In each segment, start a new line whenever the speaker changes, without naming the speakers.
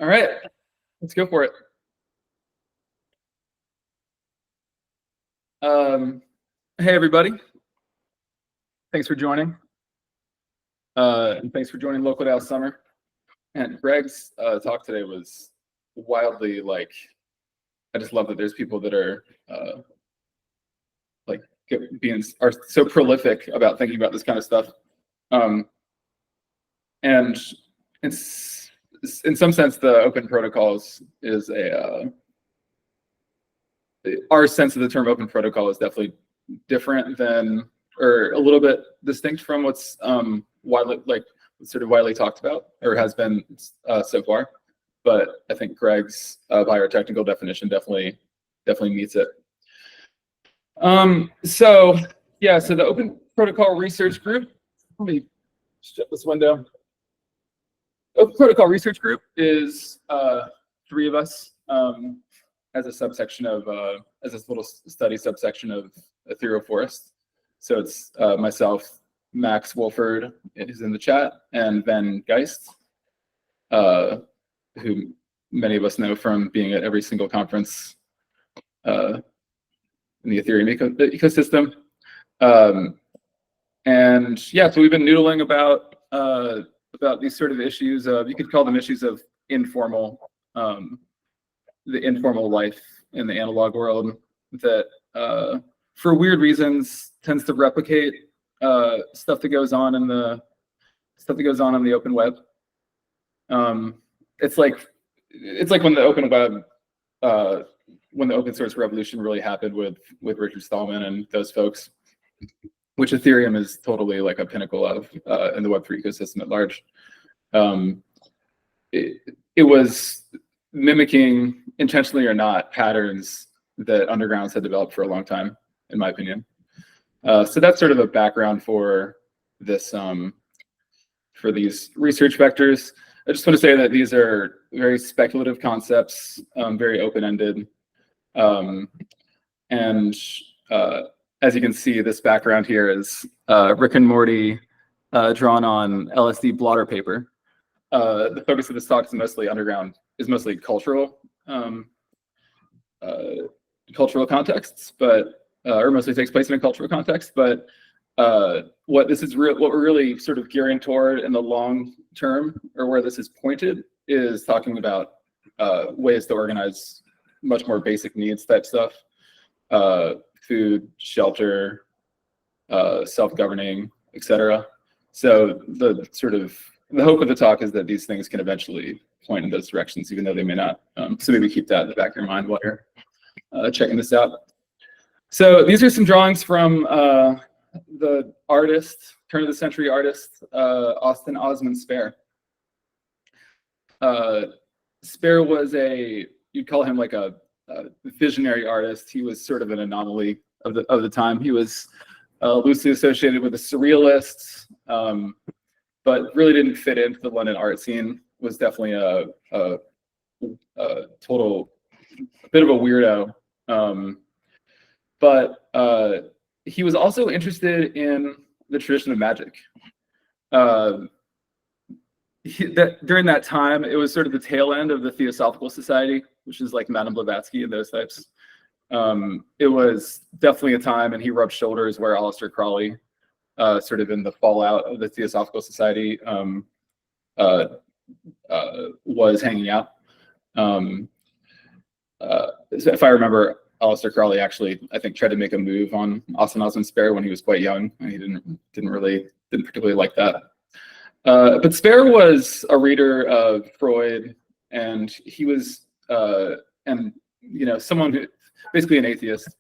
All right, let's go for it. Hey, everybody. Thanks for joining. And thanks for joining Local DAO Summer. And Greg's talk today was wildly, like, I just love that there's people that are are so prolific about thinking about this kind of stuff. And it's, in some sense, the open protocols is our sense of the term open protocol is definitely different than, or a little bit distinct from what's widely talked about, or has been so far. But I think Greg's by our technical definition definitely meets it. So the Open Protocol Research Group. Let me shut this window. Open Protocol Research Group is 3 of us as a subsection of as this little study subsection of Ethereal Forest. So it's myself, Max Wolford is in the chat, and Ben Geist, who many of us know from being at every single conference in the Ethereum ecosystem. And yeah, so we've been noodling about these sort of issues of, you could call them issues of informal, the informal life in the analog world that for weird reasons tends to replicate stuff that goes on in the open web. It's like when the open web, when the open source revolution really happened with Richard Stallman and those folks, which Ethereum is totally like a pinnacle of in the Web3 ecosystem at large. It was mimicking, intentionally or not, patterns that undergrounds had developed for a long time, in my opinion. So that's sort of a background for this, for these research vectors. I just want to say that these are very speculative concepts, very open-ended. And as you can see, this background here is Rick and Morty drawn on LSD blotter paper. The focus of this talk is mostly mostly cultural, cultural contexts, but or mostly takes place in a cultural context. But what we're really sort of gearing toward in the long term, or where this is pointed, is talking about ways to organize much more basic needs type stuff, food, shelter, self-governing, etc. So the hope of the talk is that these things can eventually point in those directions, even though they may not. So maybe keep that in the back of your mind while you're checking this out. So these are some drawings from the artist, turn of the century artist, Austin Osman Spare. Spare was you'd call him like a visionary artist. He was sort of an anomaly of the time. He was loosely associated with the surrealists, but really didn't fit into the London art scene. Was definitely a total bit of a weirdo. But he was also interested in the tradition of magic. During that time, it was sort of the tail end of the Theosophical Society, which is like Madame Blavatsky and those types. It was definitely a time, and he rubbed shoulders where Aleister Crowley, sort of in the fallout of the Theosophical Society, was hanging out. If I remember, Aleister Crowley actually, I think, tried to make a move on Austin Osman Spare when he was quite young, and he didn't particularly like that. But Spare was a reader of Freud, and he was, someone who, basically an atheist,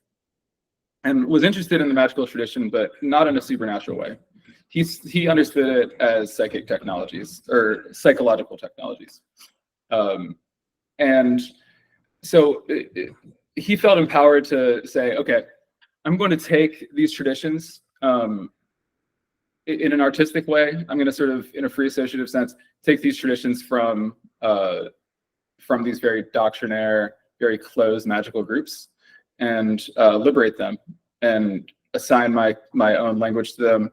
and was interested in the magical tradition, but not in a supernatural way. He understood it as psychic technologies, or psychological technologies. And so he felt empowered to say, okay, I'm going to take these traditions in an artistic way. I'm going to sort of, in a free associative sense, take these traditions from these very doctrinaire, very closed magical groups, and liberate them and assign my own language to them.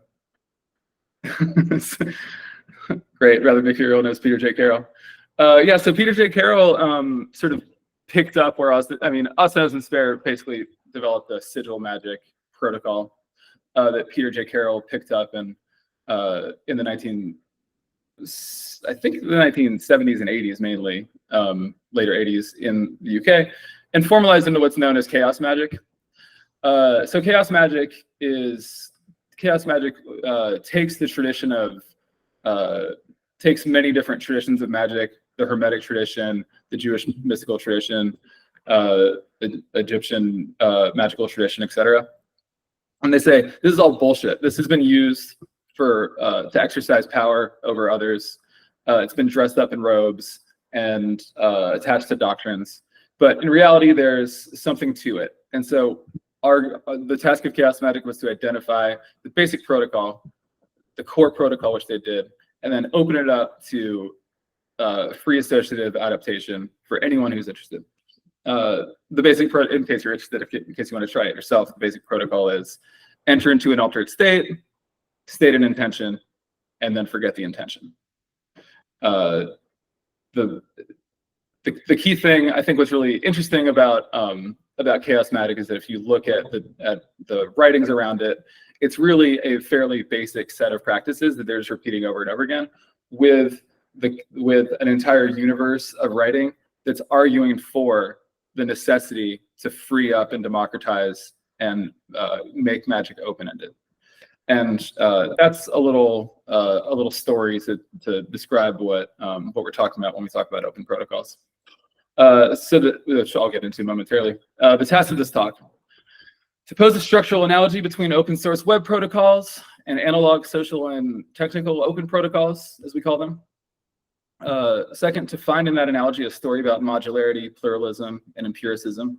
Great, rather material knows Peter J. Carroll. Yeah, so Peter J. Carroll sort of picked up where Osmose and Spare basically developed the sigil magic protocol that Peter J. Carroll picked up in the 1970s and 80s mainly, later 80s in the UK, and formalized into what's known as chaos magic. So chaos magic takes the tradition of takes many different traditions of magic, the Hermetic tradition, the Jewish mystical tradition, the Egyptian magical tradition, etc. And they say, this is all bullshit. This has been used for to exercise power over others. It's been dressed up in robes and attached to doctrines. But in reality, there's something to it. And so the task of chaos magic was to identify the basic protocol, the core protocol, which they did, and then open it up to free associative adaptation for anyone who's interested. The basic, in case you're interested, in case you want to try it yourself, the basic protocol is enter into an altered state, state an intention, and then forget the intention. The key thing I think what's really interesting about chaos magic is that if you look at the writings around it, it's really a fairly basic set of practices that they're just repeating over and over again, with an entire universe of writing that's arguing for the necessity to free up and democratize and make magic open-ended. And that's a little story to describe what we're talking about when we talk about open protocols. Which I'll get into momentarily. The task of this talk: to pose a structural analogy between open source web protocols and analog, social, and technical open protocols, as we call them. Second, to find in that analogy a story about modularity, pluralism, and empiricism.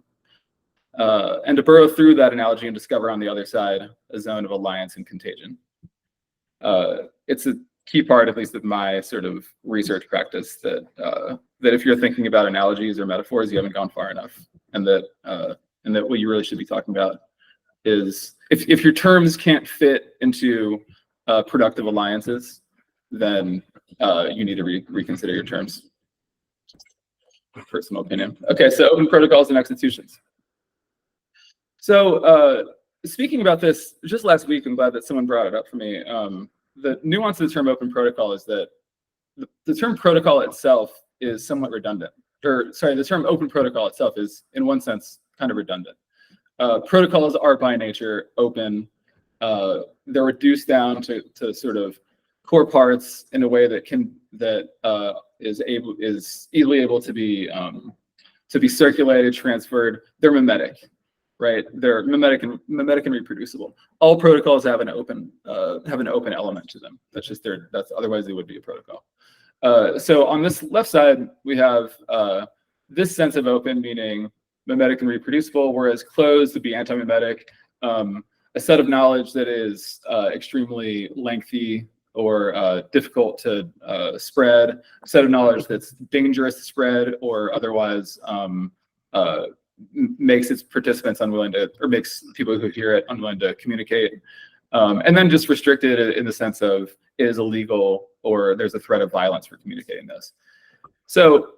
And to burrow through that analogy and discover on the other side a zone of alliance and contagion. It's a key part, at least of my sort of research practice, that if you're thinking about analogies or metaphors, you haven't gone far enough, and that what you really should be talking about is if your terms can't fit into productive alliances, then you need to reconsider your terms. Personal opinion. Okay, so open protocols and extitutions. So speaking about this just last week, I'm glad that someone brought it up for me. The nuance of the term open protocol is that the term protocol itself is somewhat redundant. Or sorry, the term open protocol itself is, in one sense, kind of redundant. Protocols are by nature open. They're reduced down to sort of core parts in a way that is easily able to be circulated, transferred. They're mimetic, right? They're mimetic and reproducible. All protocols have an open element to them. That's just otherwise they would be a protocol. So on this left side, we have this sense of open, meaning mimetic and reproducible, whereas closed would be anti-mimetic, a set of knowledge that is extremely lengthy or difficult to spread, a set of knowledge that's dangerous to spread or otherwise makes its participants unwilling to, or makes people who hear it unwilling to communicate. And then just restricted in the sense of it is illegal or there's a threat of violence for communicating this. So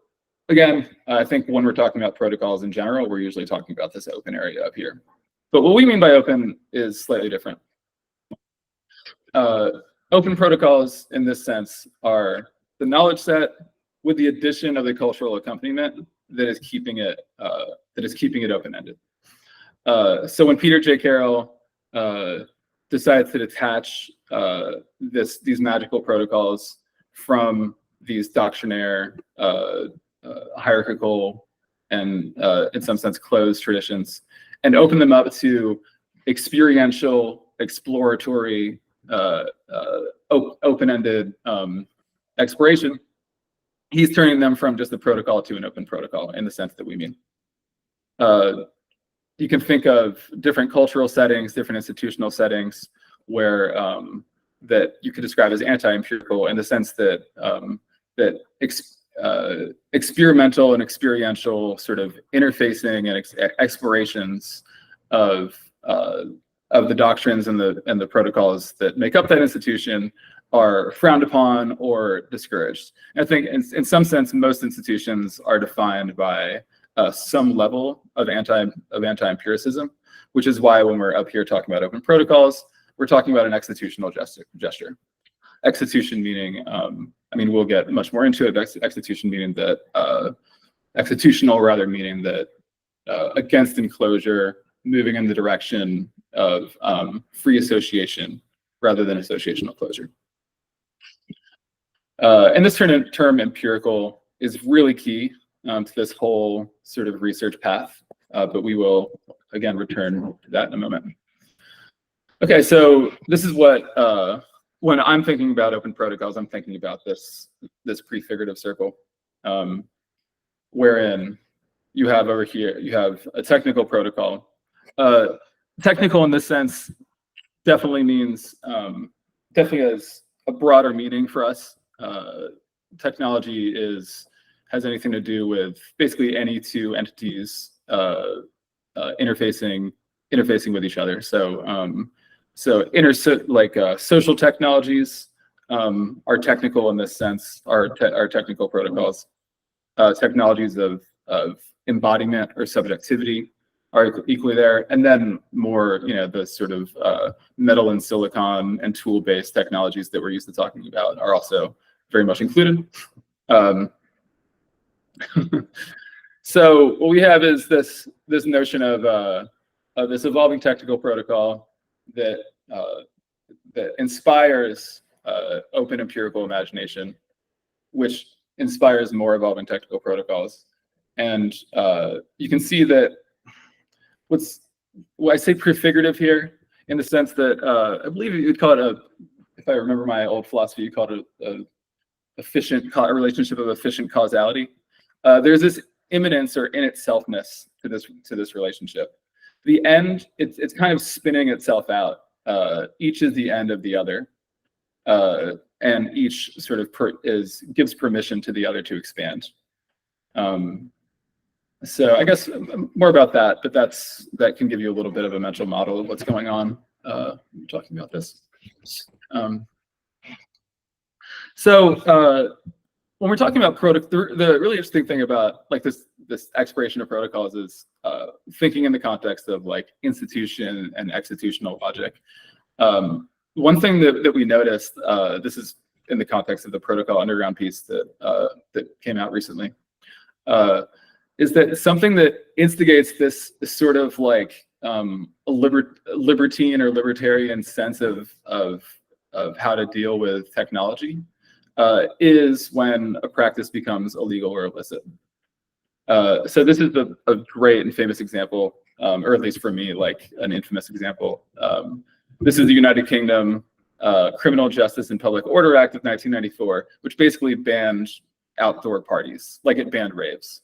again, I think when we're talking about protocols in general, we're usually talking about this open area up here. But what we mean by open is slightly different. Open protocols in this sense are the knowledge set with the addition of the cultural accompaniment that is keeping it open-ended. So when Peter J. Carroll decides to detach these magical protocols from these doctrinaire, hierarchical, and in some sense closed traditions, and open them up to experiential, exploratory, open-ended exploration, he's turning them from just a protocol to an open protocol in the sense that we mean. You can think of different cultural settings, different institutional settings where that you could describe as anti-empirical in the sense that experimental and experiential sort of interfacing and explorations of the doctrines and the protocols that make up that institution are frowned upon or discouraged. And I think in some sense, most institutions are defined by some level of anti-empiricism, which is why when we're up here talking about open protocols, we're talking about an extitutional gesture. Extitution meaning, I mean, we'll get much more into it, but extitution meaning that, extitutional rather meaning that against enclosure, moving in the direction of free association rather than associational closure. And this term empirical is really key to this whole sort of research path, but we will, again, return to that in a moment. Okay, so this is what, when I'm thinking about open protocols, I'm thinking about this prefigurative circle, wherein you have over here, you have a technical protocol. Technical in this sense definitely means, definitely has a broader meaning for us. Technology has anything to do with basically any two entities interfacing with each other. So social technologies are technical in this sense, are technical protocols. Technologies of embodiment or subjectivity are equally there, and then more, the sort of metal and silicon and tool-based technologies that we're used to talking about are also very much included. So what we have is this notion of this evolving technical protocol that inspires open empirical imagination, which inspires more evolving technical protocols. And you can see that what I say prefigurative here, in the sense that I believe you'd call it if I remember my old philosophy, you called it a relationship of efficient causality. There's this immanence or in itselfness to this relationship. The end, it's kind of spinning itself out. Each is the end of the other, and each sort of gives permission to the other to expand. So I guess more about that, but that can give you a little bit of a mental model of what's going on talking about this. So when we're talking about the really interesting thing about this exploration of protocols is thinking in the context of institution and extitutional logic. One thing that we noticed, this is in the context of the protocol underground piece that came out recently, is that something that instigates this sort of libertine or libertarian sense of how to deal with technology is when a practice becomes illegal or illicit. So this is a great and famous example, or at least for me, an infamous example. This is the United Kingdom Criminal Justice and Public Order Act of 1994, which basically banned outdoor parties, it banned raves.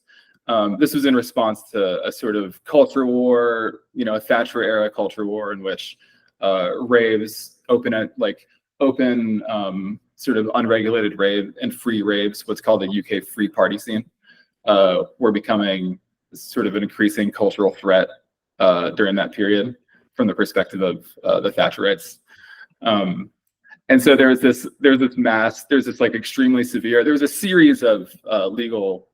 This was in response to a sort of culture war, a Thatcher era culture war in which raves, open sort of unregulated rave and free raves, what's called the UK free party scene, were becoming sort of an increasing cultural threat during that period from the perspective of the Thatcherites. And so there's this extremely severe, there was a series of legal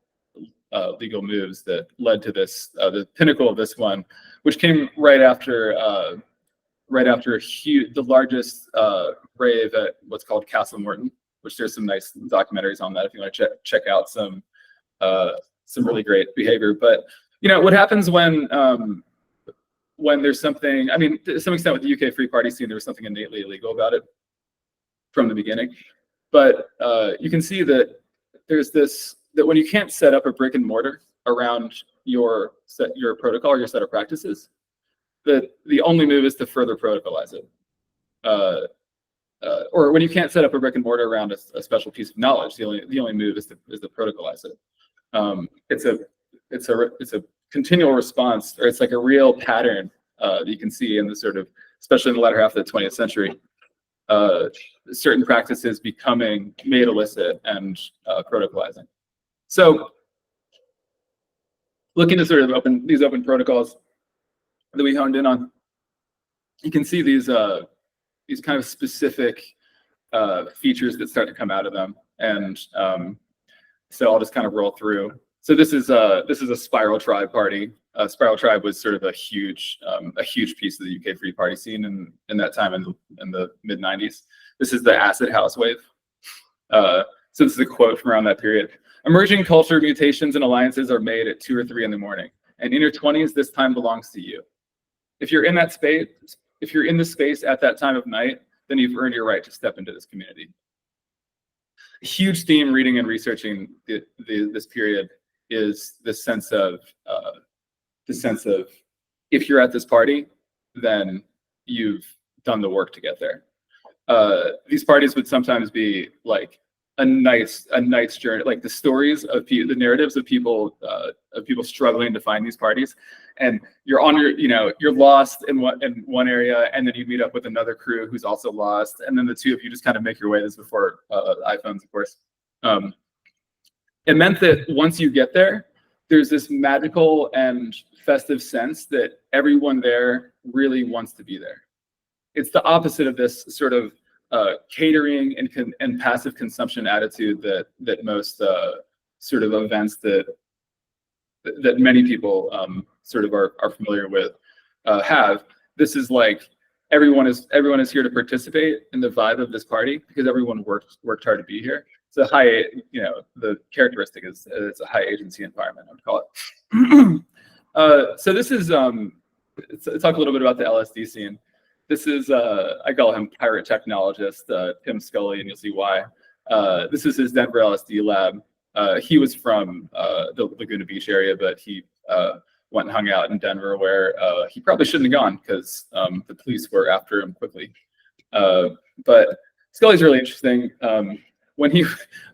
moves that led to this, the pinnacle of this one, which came right after the largest rave at what's called Castle Morton, which there's some nice documentaries on that if you want to check out some really great behavior. But what happens when there's something, I mean, to some extent with the UK free party scene, there was something innately illegal about it from the beginning. But you can see that there's that when you can't set up a brick and mortar around your protocol or your set of practices, that the only move is to further protocolize it. Or when you can't set up a brick and mortar around a special piece of knowledge, the only move is to protocolize it. It's a continual response, or it's like a real pattern that you can see in the sort of, especially in the latter half of the 20th century, certain practices becoming made illicit and protocolizing. So looking to sort of these open protocols that we honed in on, you can see these kind of specific features that start to come out of them. And so I'll just kind of roll through. So this is a Spiral Tribe party. Spiral Tribe was sort of a huge piece of the UK Free Party scene in that time in the mid 90s. This is the acid house wave. So this is a quote from around that period. Emerging culture mutations and alliances are made at 2 or 3 in the morning. And in your 20s, this time belongs to you. If you're in that space, if you're in the space at that time of night, then you've earned your right to step into this community. A huge theme reading and researching this period is the sense of if you're at this party, then you've done the work to get there. These parties would sometimes be like a night's journey, like the stories of the narratives of people struggling to find these parties, and you're on you're lost in one area, and then you meet up with another crew who's also lost, and then the two of you just kind of make your way. This is before iPhones, of course. It meant that once you get there, there's this magical and festive sense that everyone there really wants to be there. It's the opposite of this sort of catering and passive consumption attitude that most sort of events that many people sort of are familiar with have. This is like everyone is here to participate in the vibe of this party because everyone worked hard to be here. It's a high, the characteristic is it's a high agency environment, I would call it. So this is let's talk a little bit about the LSD scene. This is, I call him pirate technologist, Tim Scully, and you'll see why. This is his Denver LSD lab. He was from the Laguna Beach area, but he went and hung out in Denver where he probably shouldn't have gone because the police were after him quickly. But Scully's really interesting. When he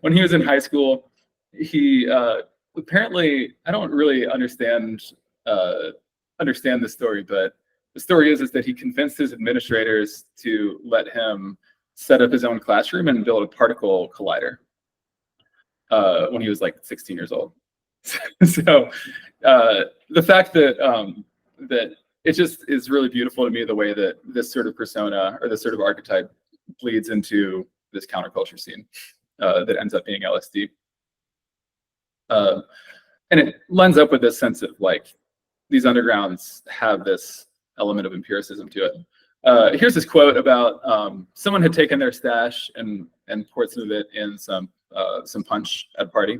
was in high school, he apparently, I don't really understand the story, but the story is that he convinced his administrators to let him set up his own classroom and build a particle collider when he was like 16 years old. So the fact that it just is really beautiful to me, the way that this sort of persona or this sort of archetype bleeds into this counterculture scene that ends up being LSD. And it lends up with this sense of like these undergrounds have this element of empiricism to it. Here's this quote about someone had taken their stash and poured some of it in some punch at a party.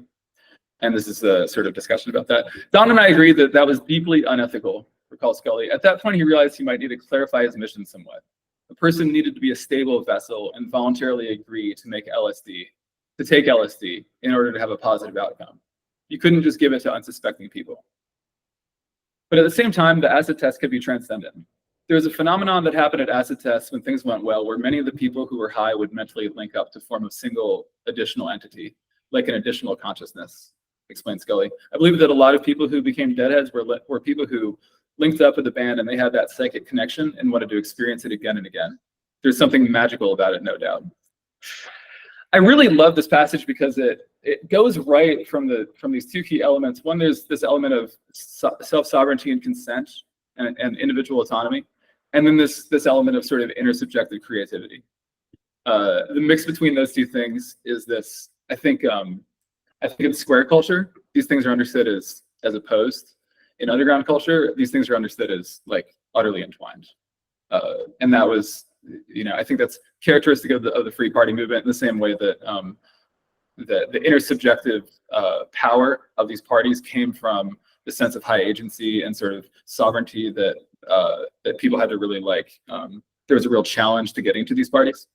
And this is a sort of discussion about that. Don and I agreed that was deeply unethical, recalls Scully. At that point, he realized he might need to clarify his mission somewhat. The person needed to be a stable vessel and voluntarily agree to take LSD in order to have a positive outcome. You couldn't just give it to unsuspecting people. But at the same time, the acid test could be transcendent. There was a phenomenon that happened at acid tests when things went well, where many of the people who were high would mentally link up to form a single additional entity, like an additional consciousness, explains Scully. I believe that a lot of people who became deadheads were people who linked up with the band and they had that psychic connection and wanted to experience it again and again. There's something magical about it, no doubt. I really love this passage because it goes right from these two key elements. One, there's this element of self-sovereignty and consent and individual autonomy, and then this element of sort of intersubjective creativity. The mix between those two things is this. I think in square culture, these things are understood as opposed. In underground culture, these things are understood as like utterly entwined, and that was. I think that's characteristic of the Free Party movement in the same way that the intersubjective power of these parties came from the sense of high agency and sort of sovereignty that people had to really like. There was a real challenge to getting to these parties.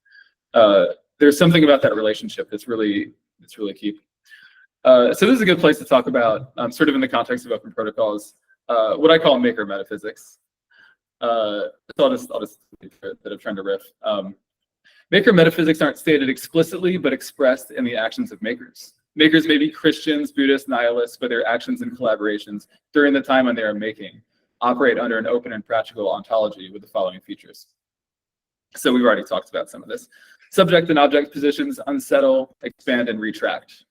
There's something about that relationship that's really key. So this is a good place to talk about, sort of in the context of open protocols, what I call maker metaphysics. So I'll just that I'm trying to riff. Maker metaphysics aren't stated explicitly, but expressed in the actions of makers. Makers may be Christians, Buddhists, nihilists, but their actions and collaborations during the time when they are making operate under an open and practical ontology with the following features. So we've already talked about some of this. Subject and object positions unsettle, expand, and retract.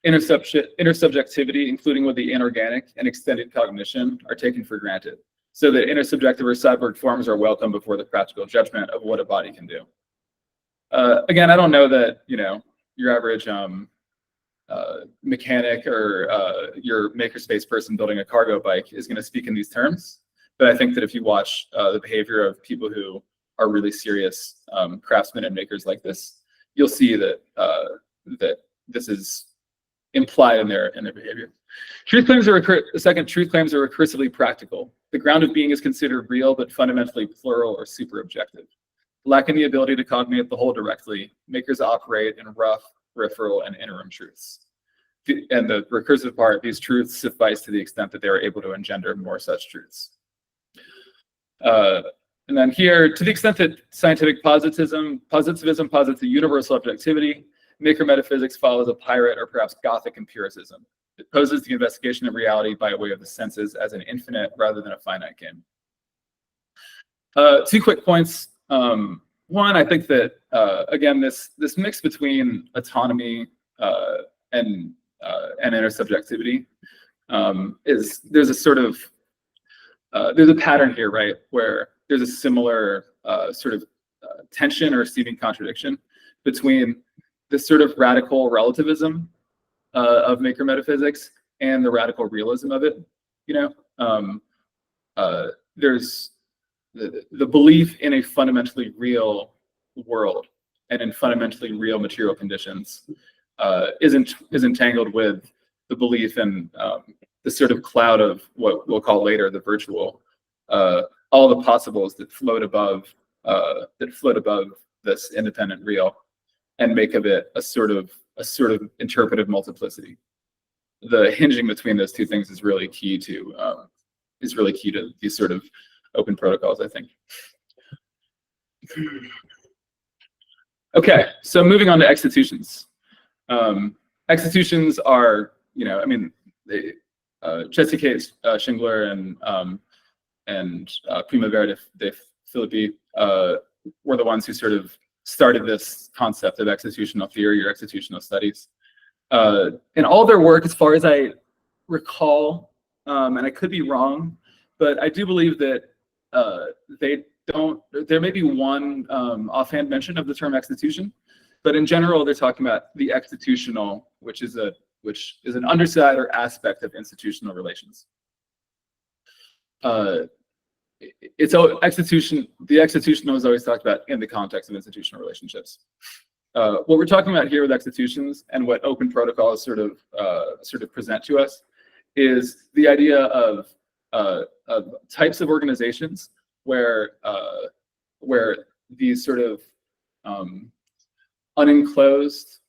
Intersubjectivity, including with the inorganic and extended cognition, are taken for granted, so that intersubjective or cyborg forms are welcome before the practical judgment of what a body can do. Again, I don't know that your average mechanic or your makerspace person building a cargo bike is going to speak in these terms. But I think that if you watch the behavior of people who are really serious craftsmen and makers like this, you'll see that that this is implied in their behavior. Truth claims are truth claims are recursively practical. The ground of being is considered real, but fundamentally plural or super objective. Lacking the ability to cognate the whole directly, makers operate in rough, peripheral, and interim truths. And the recursive part, these truths suffice to the extent that they are able to engender more such truths. And then here, to the extent that scientific positivism posits a universal objectivity, maker metaphysics follows a pirate or perhaps Gothic empiricism. It poses the investigation of reality by way of the senses as an infinite rather than a finite game. 2 quick points. One, I think that again, this mix between autonomy and intersubjectivity there's a sort of there's a pattern here, right, where there's a similar sort of tension or seeming contradiction between this sort of radical relativism of maker metaphysics and the radical realism of it. There's the belief in a fundamentally real world and in fundamentally real material conditions is entangled with the belief in the sort of cloud of what we'll call later the virtual, all the possibles that float above this independent real, and make of it a sort of interpretive multiplicity. The hinging between those two things is really key to these sort of open protocols, I think. Okay, so moving on to extitutions. Extitutions are, Jesse Kate Schingler and Primavera de Filippi were the ones who sort of started this concept of extitutional theory or extitutional studies. In all their work, as far as I recall, and I could be wrong, but I do believe that there may be one offhand mention of the term extitution, but in general, they're talking about the extitutional, which is an underside or aspect of institutional relations. The extitutional is always talked about in the context of institutional relationships. What we're talking about here with extitutions and what open protocols sort of present to us is the idea of types of organizations where these sort of unenclosed,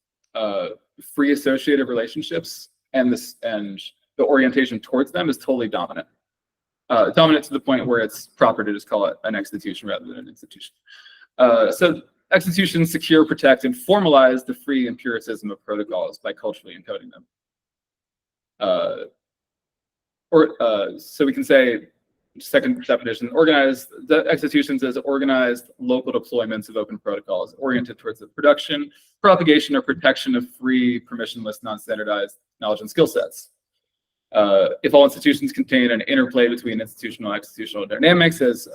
free associated relationships and the orientation towards them is totally dominant. Dominant to the point where it's proper to just call it an extitution rather than an institution. So extitutions secure, protect, and formalize the free empiricism of protocols by culturally encoding them. So we can say, second definition, the extitutions as organized local deployments of open protocols oriented towards the production, propagation, or protection of free, permissionless, non-standardized knowledge and skill sets. If all institutions contain an interplay between institutional and extitutional dynamics, as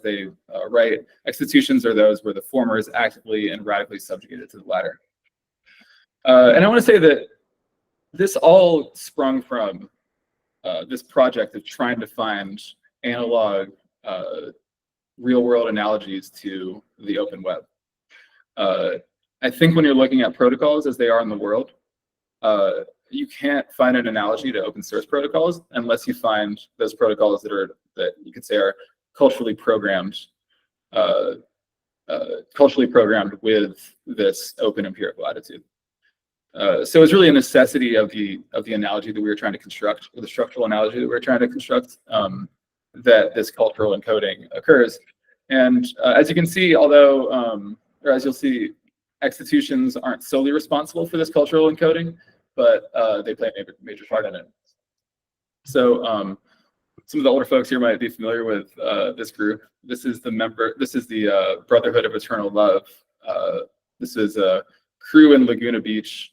they write, extitutions are those where the former is actively and radically subjugated to the latter. And I want to say that this all sprung from this project of trying to find analog real-world analogies to the open web. I think when you're looking at protocols as they are in the world, you can't find an analogy to open source protocols unless you find those protocols that you could say are culturally programmed with this open empirical attitude. So it's really a necessity of the analogy that we were trying to construct, or the structural analogy that we were trying to construct, that this cultural encoding occurs. And as you can see, or as you'll see, extitutions aren't solely responsible for this cultural encoding, but they play a major part in it. So some of the older folks here might be familiar with this group. This is the Brotherhood of Eternal Love. This is a crew in Laguna Beach.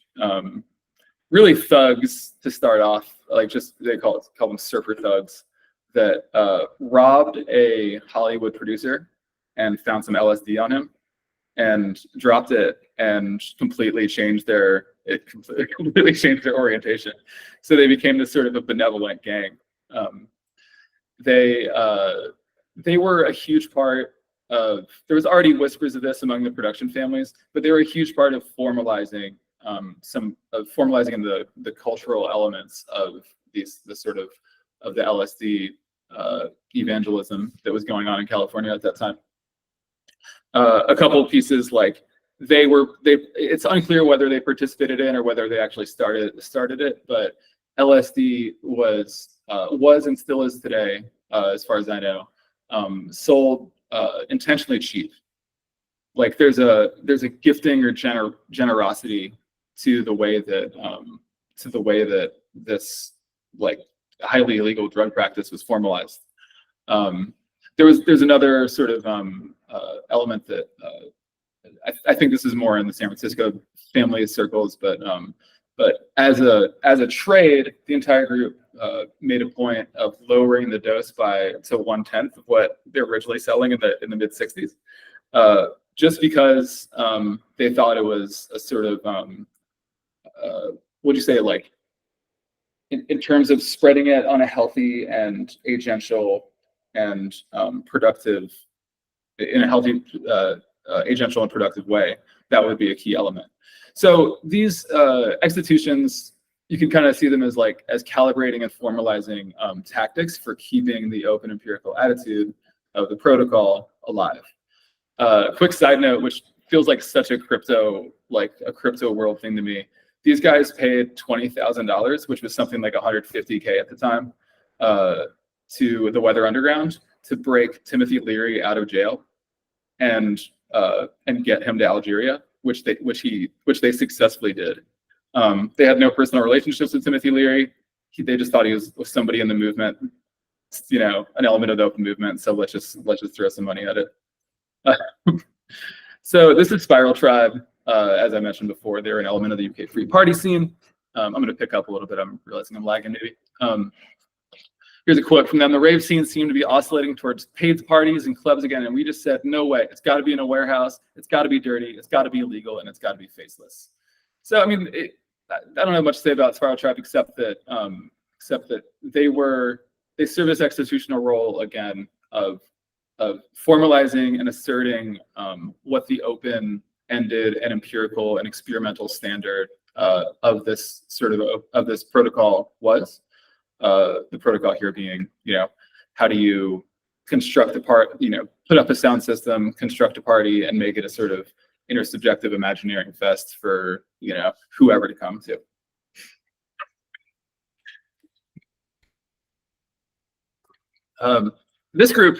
Really thugs to start off, they call them surfer thugs, that robbed a Hollywood producer and found some LSD on him, and dropped it and completely changed their orientation. So they became this sort of a benevolent gang. They were a huge part of, there was already whispers of this among the production families, but they were a huge part of formalizing the cultural elements of the LSD evangelism that was going on in California at that time. A couple of pieces, like it's unclear whether they participated in or whether they actually started it, but LSD was and still is today, as far as I know, sold intentionally cheap. Like there's a gifting or generosity to the way that this like highly illegal drug practice was formalized. There's another sort of element that I think this is more in the San Francisco family circles, but as a trade, the entire group made a point of lowering the dose to 1/10 of what they're originally selling in the mid 60s, just because they thought it was a sort of what'd you say, like in terms of spreading it on a healthy and agential and productive way, that would be a key element. So these extitutions, you can kind of see them as calibrating and formalizing tactics for keeping the open empirical attitude of the protocol alive. Quick side note, which feels like such a crypto world thing to me. These guys paid $20,000, which was something like $150K at the time, to the Weather Underground to break Timothy Leary out of jail and get him to Algeria, which they successfully did. They had no personal relationships with Timothy Leary. They just thought he was somebody in the movement, an element of the open movement. So let's just throw some money at it. So this is Spiral Tribe. As I mentioned before, they're an element of the UK Free Party scene. I'm going to pick up a little bit. I'm realizing I'm lagging maybe. Here's a quote from them. The rave scene seemed to be oscillating towards paid parties and clubs again, and we just said, no way. It's got to be in a warehouse. It's got to be dirty. It's got to be illegal, and it's got to be faceless. So, I mean, I don't have much to say about Spiral Tribe except that they serve this extitutional role again of formalizing and asserting what the open-ended and empirical and experimental standard of this protocol was. The protocol here being, how do you construct put up a sound system, construct a party, and make it a sort of intersubjective imagineering fest for, whoever to come to. This group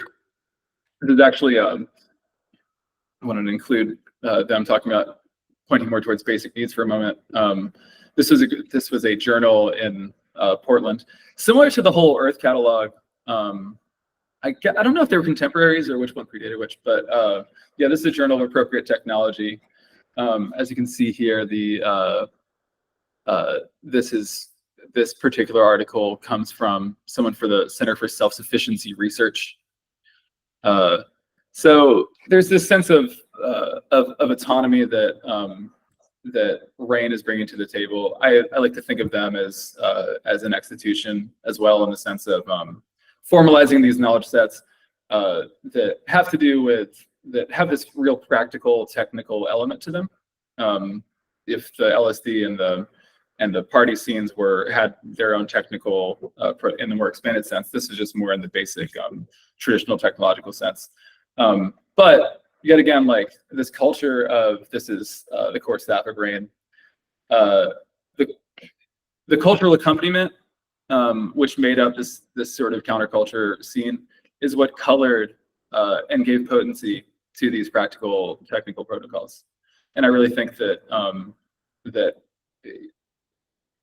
is actually, I wanted to include them talking about pointing more towards basic needs for a moment. This was a journal in Portland, similar to the whole Earth catalog. I don't know if they were contemporaries or which one predated which, but yeah, this is a journal of appropriate technology. As you can see here, this particular article comes from someone for the Center for Self-Sufficiency Research. So there's this sense of autonomy that RAIN is bringing to the table. I like to think of them as an extitution as well, in the sense of formalizing these knowledge sets that have this real practical technical element to them. If the LSD and the party scenes had their own technical in the more expanded sense, this is just more in the basic traditional technological sense. But yet again, like this culture of this is the core staff of RAIN. The cultural accompaniment, which made up this sort of counterculture scene, is what colored and gave potency to these practical technical protocols. And I really think that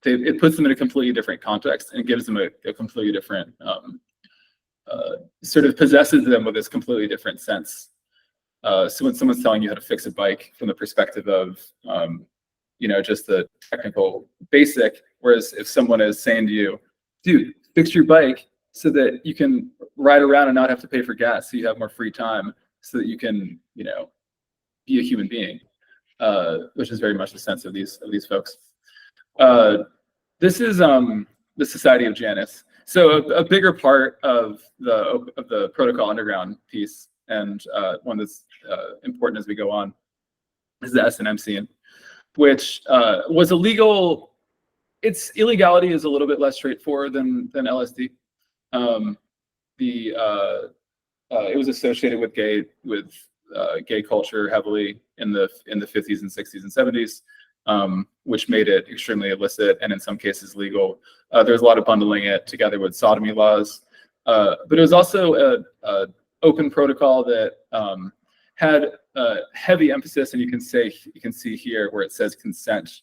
it puts them in a completely different context and gives them a completely different sort of possesses them with this completely different sense. So when someone's telling you how to fix a bike from the perspective of, just the technical basic, whereas if someone is saying to you, dude, fix your bike so that you can ride around and not have to pay for gas, so you have more free time, so that you can, be a human being, which is very much the sense of these folks. This is the Society of Janus. So a bigger part of the protocol underground piece, and one that's important as we go on, is the S&M scene, which was illegal. Its illegality is a little bit less straightforward than LSD. It was associated with gay culture heavily in the 50s and 60s and 70s, which made it extremely illicit and in some cases legal. There was a lot of bundling it together with sodomy laws, but it was also a open protocol that had heavy emphasis, and you can see here where it says consent.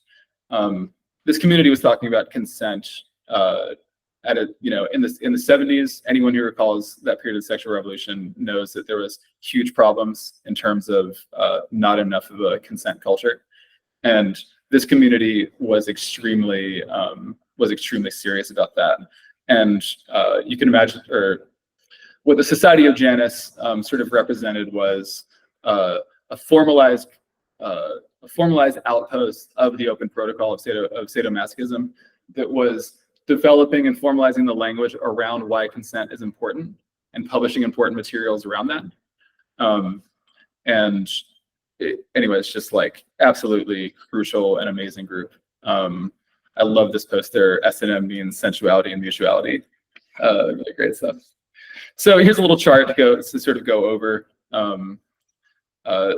This community was talking about consent in the 70s. Anyone who recalls that period of the sexual revolution knows that there was huge problems in terms of not enough of a consent culture, and this community was extremely serious about that. And you can imagine, or what the Society of Janus sort of represented was a formalized outpost of the open protocol of sadomasochism that was developing and formalizing the language around why consent is important and publishing important materials around that. Anyway, it's just like absolutely crucial and amazing group. I love this post. Their S&M means sensuality and mutuality. Really great stuff. So here's a little chart to sort of go over.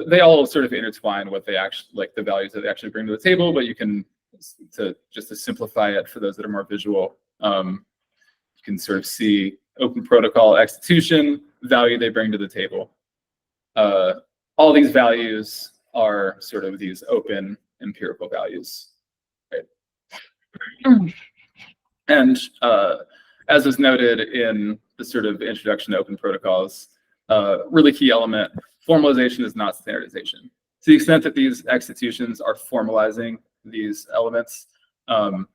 They all sort of intertwine what they actually, like the values that they actually bring to the table, but you can, just to simplify it for those that are more visual, you can sort of see open protocol execution, value they bring to the table. All these values are sort of these open empirical values, right? And as was noted in the sort of introduction to open protocols, really key element, formalization is not standardization. To the extent that these executions are formalizing these elements, to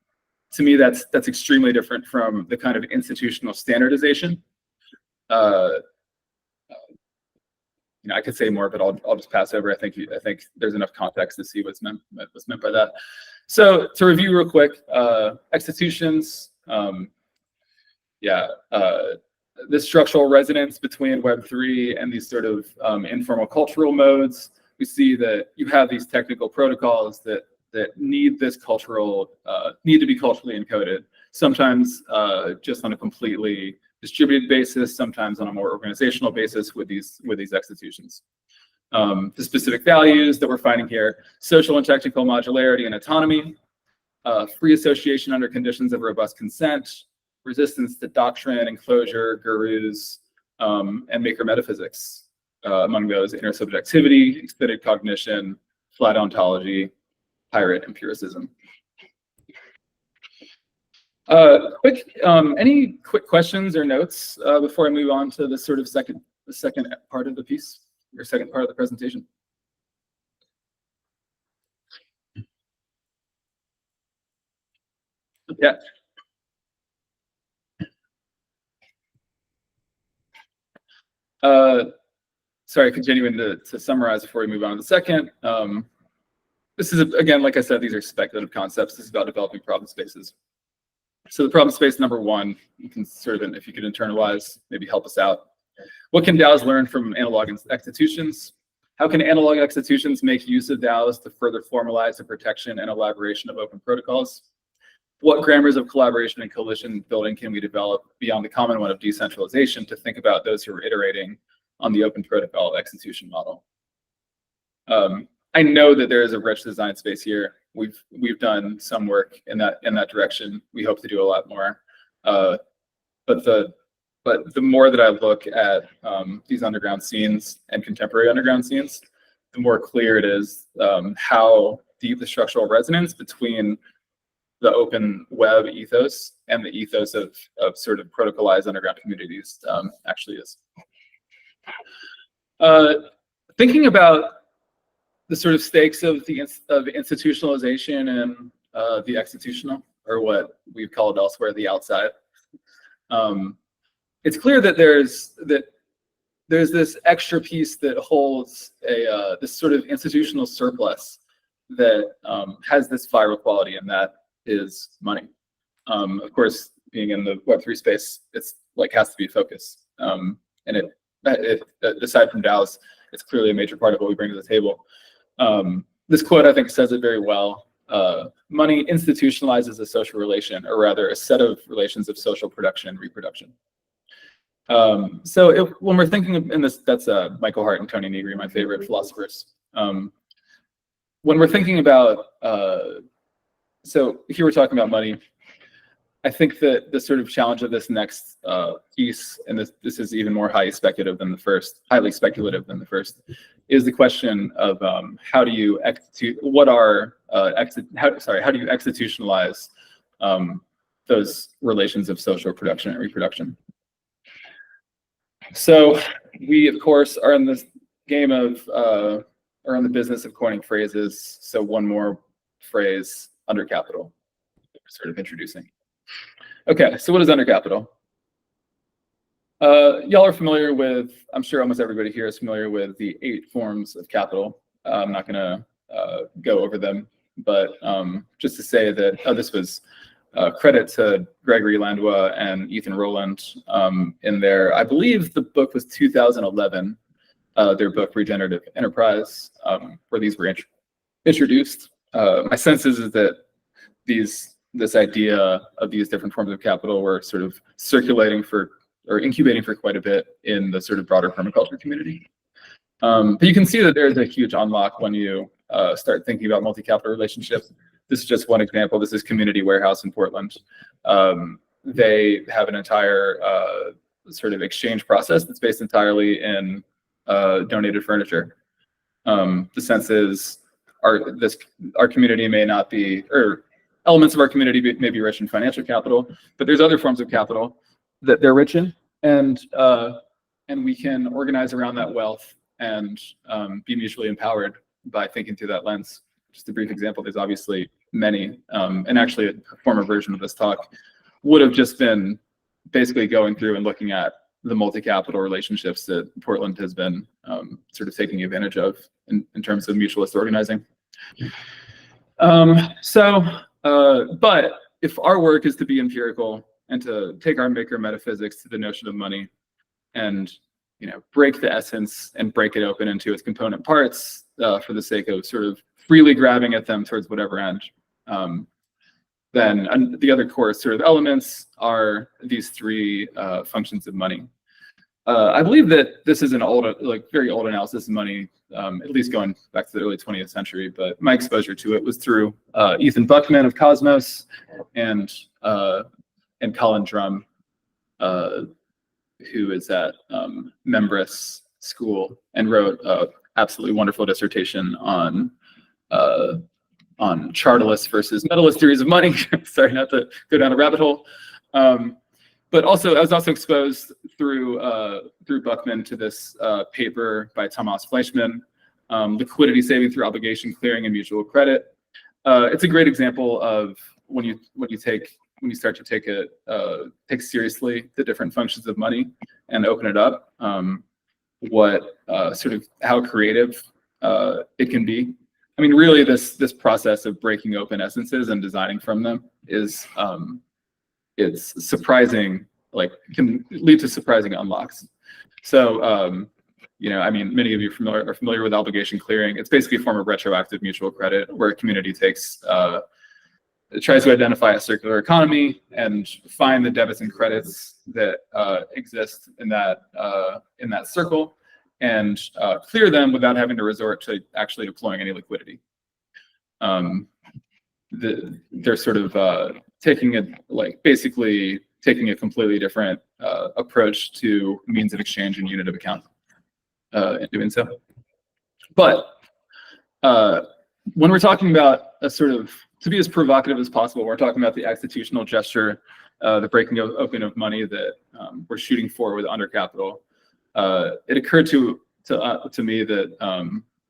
me, that's extremely different from the kind of institutional standardization. I could say more, but I'll just pass over. I think there's enough context to see what's meant by that. So to review real quick, executions, this structural resonance between Web3 and these sort of informal cultural modes. We see that you have these technical protocols that need this need to be culturally encoded. Sometimes just on a completely distributed basis, sometimes on a more organizational basis with these executions. The specific values that we're finding here: social and technical modularity and autonomy, free association under conditions of robust consent, resistance to doctrine, enclosure, gurus, and maker metaphysics. Among those, intersubjectivity, extended cognition, flat ontology, pirate empiricism. Any quick questions or notes before I move on to the sort of second part of the piece, or second part of the presentation? Yeah. Sorry, continuing to summarize before we move on to the second. This is, again, like I said, these are speculative concepts. This is about developing problem spaces. So the problem space number one, you can sort of, if you could internalize, maybe help us out. What can DAOs learn from analog executions? How can analog executions make use of DAOs to further formalize the protection and elaboration of open protocols? What grammars of collaboration and coalition building can we develop beyond the common one of decentralization to think about those who are iterating on the open protocol execution model? I know that there is a rich design space here. We've done some work in that direction. We hope to do a lot more. But the more that I look at these underground scenes and contemporary underground scenes, the more clear it is how deep the structural resonance between the open web ethos and the ethos of sort of protocolized underground communities actually is. Thinking about the sort of stakes of institutionalization and the extitutional, or what we've called elsewhere the outside. It's clear that there's this extra piece that holds a this sort of institutional surplus that has this viral quality, and that is money. Of course, being in the Web3 space, it's like has to be focus. And it aside from DAOs, it's clearly a major part of what we bring to the table. This quote, I think, says it very well. Money institutionalizes a social relation, or rather a set of relations of social production and reproduction. So when we're thinking of, and that's Michael Hart and Tony Negri, my favorite philosophers. When we're thinking about, so here we're talking about money, I think that the sort of challenge of this next piece, and this is even more highly speculative than the first, is the question of how do you extitutionalize those relations of social production and reproduction. So we, of course, are in this game of, are in the business of coining phrases. So one more phrase, under capital, we're sort of introducing. Okay, so what is under capital? Y'all are familiar with, I'm sure almost everybody here is familiar with the 8 forms of capital. I'm not gonna go over them, but just to say that this was credit to Gregory Landua and Ethan Rowland in their, I believe the book was 2011, their book Regenerative Enterprise, where these were introduced. My sense is that this idea of these different forms of capital were sort of circulating for, or incubating for quite a bit in the sort of broader permaculture community. But you can see that there's a huge unlock when you start thinking about multi-capital relationships. This is just one example. This is Community Warehouse in Portland. They have an entire sort of exchange process that's based entirely in donated furniture. The sense is our community may not be, or elements of our community may be rich in financial capital, but there's other forms of capital that they're rich in, and we can organize around that wealth and be mutually empowered by thinking through that lens. Just a brief example, there's obviously many, and actually a former version of this talk would have just been basically going through and looking at the multi-capital relationships that Portland has been sort of taking advantage of in terms of mutualist organizing. But if our work is to be empirical and to take our maker metaphysics to the notion of money and, you know, break the essence and break it open into its component parts for the sake of sort of freely grabbing at them towards whatever end, then the other core sort of elements are these 3 functions of money. I believe that this is an old, like very old analysis of money, at least going back to the early 20th century, but my exposure to it was through Ethan Buckman of Cosmos and Colin Drum, who is at Membris School and wrote an absolutely wonderful dissertation on chartalist versus metalist theories of money. Sorry, not to go down a rabbit hole. But also, I was also exposed through Buckman to this paper by Thomas Fleischmann, liquidity saving through obligation clearing and mutual credit. It's a great example of when you start to take seriously the different functions of money and open it up, sort of how creative it can be. I mean, really, this process of breaking open essences and designing from them is it's surprising, like can lead to surprising unlocks. So, you know, I mean, many of you are familiar with obligation clearing. It's basically a form of retroactive mutual credit where a community tries to identify a circular economy and find the debits and credits that exist in that circle and clear them without having to resort to actually deploying any liquidity. They're sort of basically taking a completely different approach to means of exchange and unit of account in doing so. But when we're talking about a sort of, to be as provocative as possible, we're talking about the extitutional gesture, the breaking open of money that we're shooting for with under capital. It occurred to me that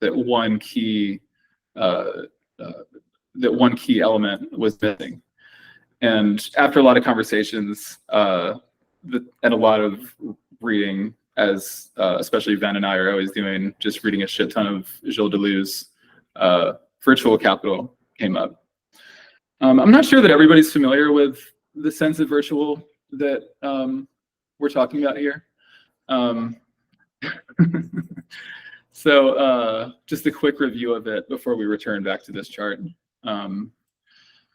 that one key element was missing. And after a lot of conversations and a lot of reading as especially Van and I are always doing, just reading a shit ton of Gilles Deleuze's virtual capital came up. I'm not sure that everybody's familiar with the sense of virtual that we're talking about here. So just a quick review of it before we return back to this chart.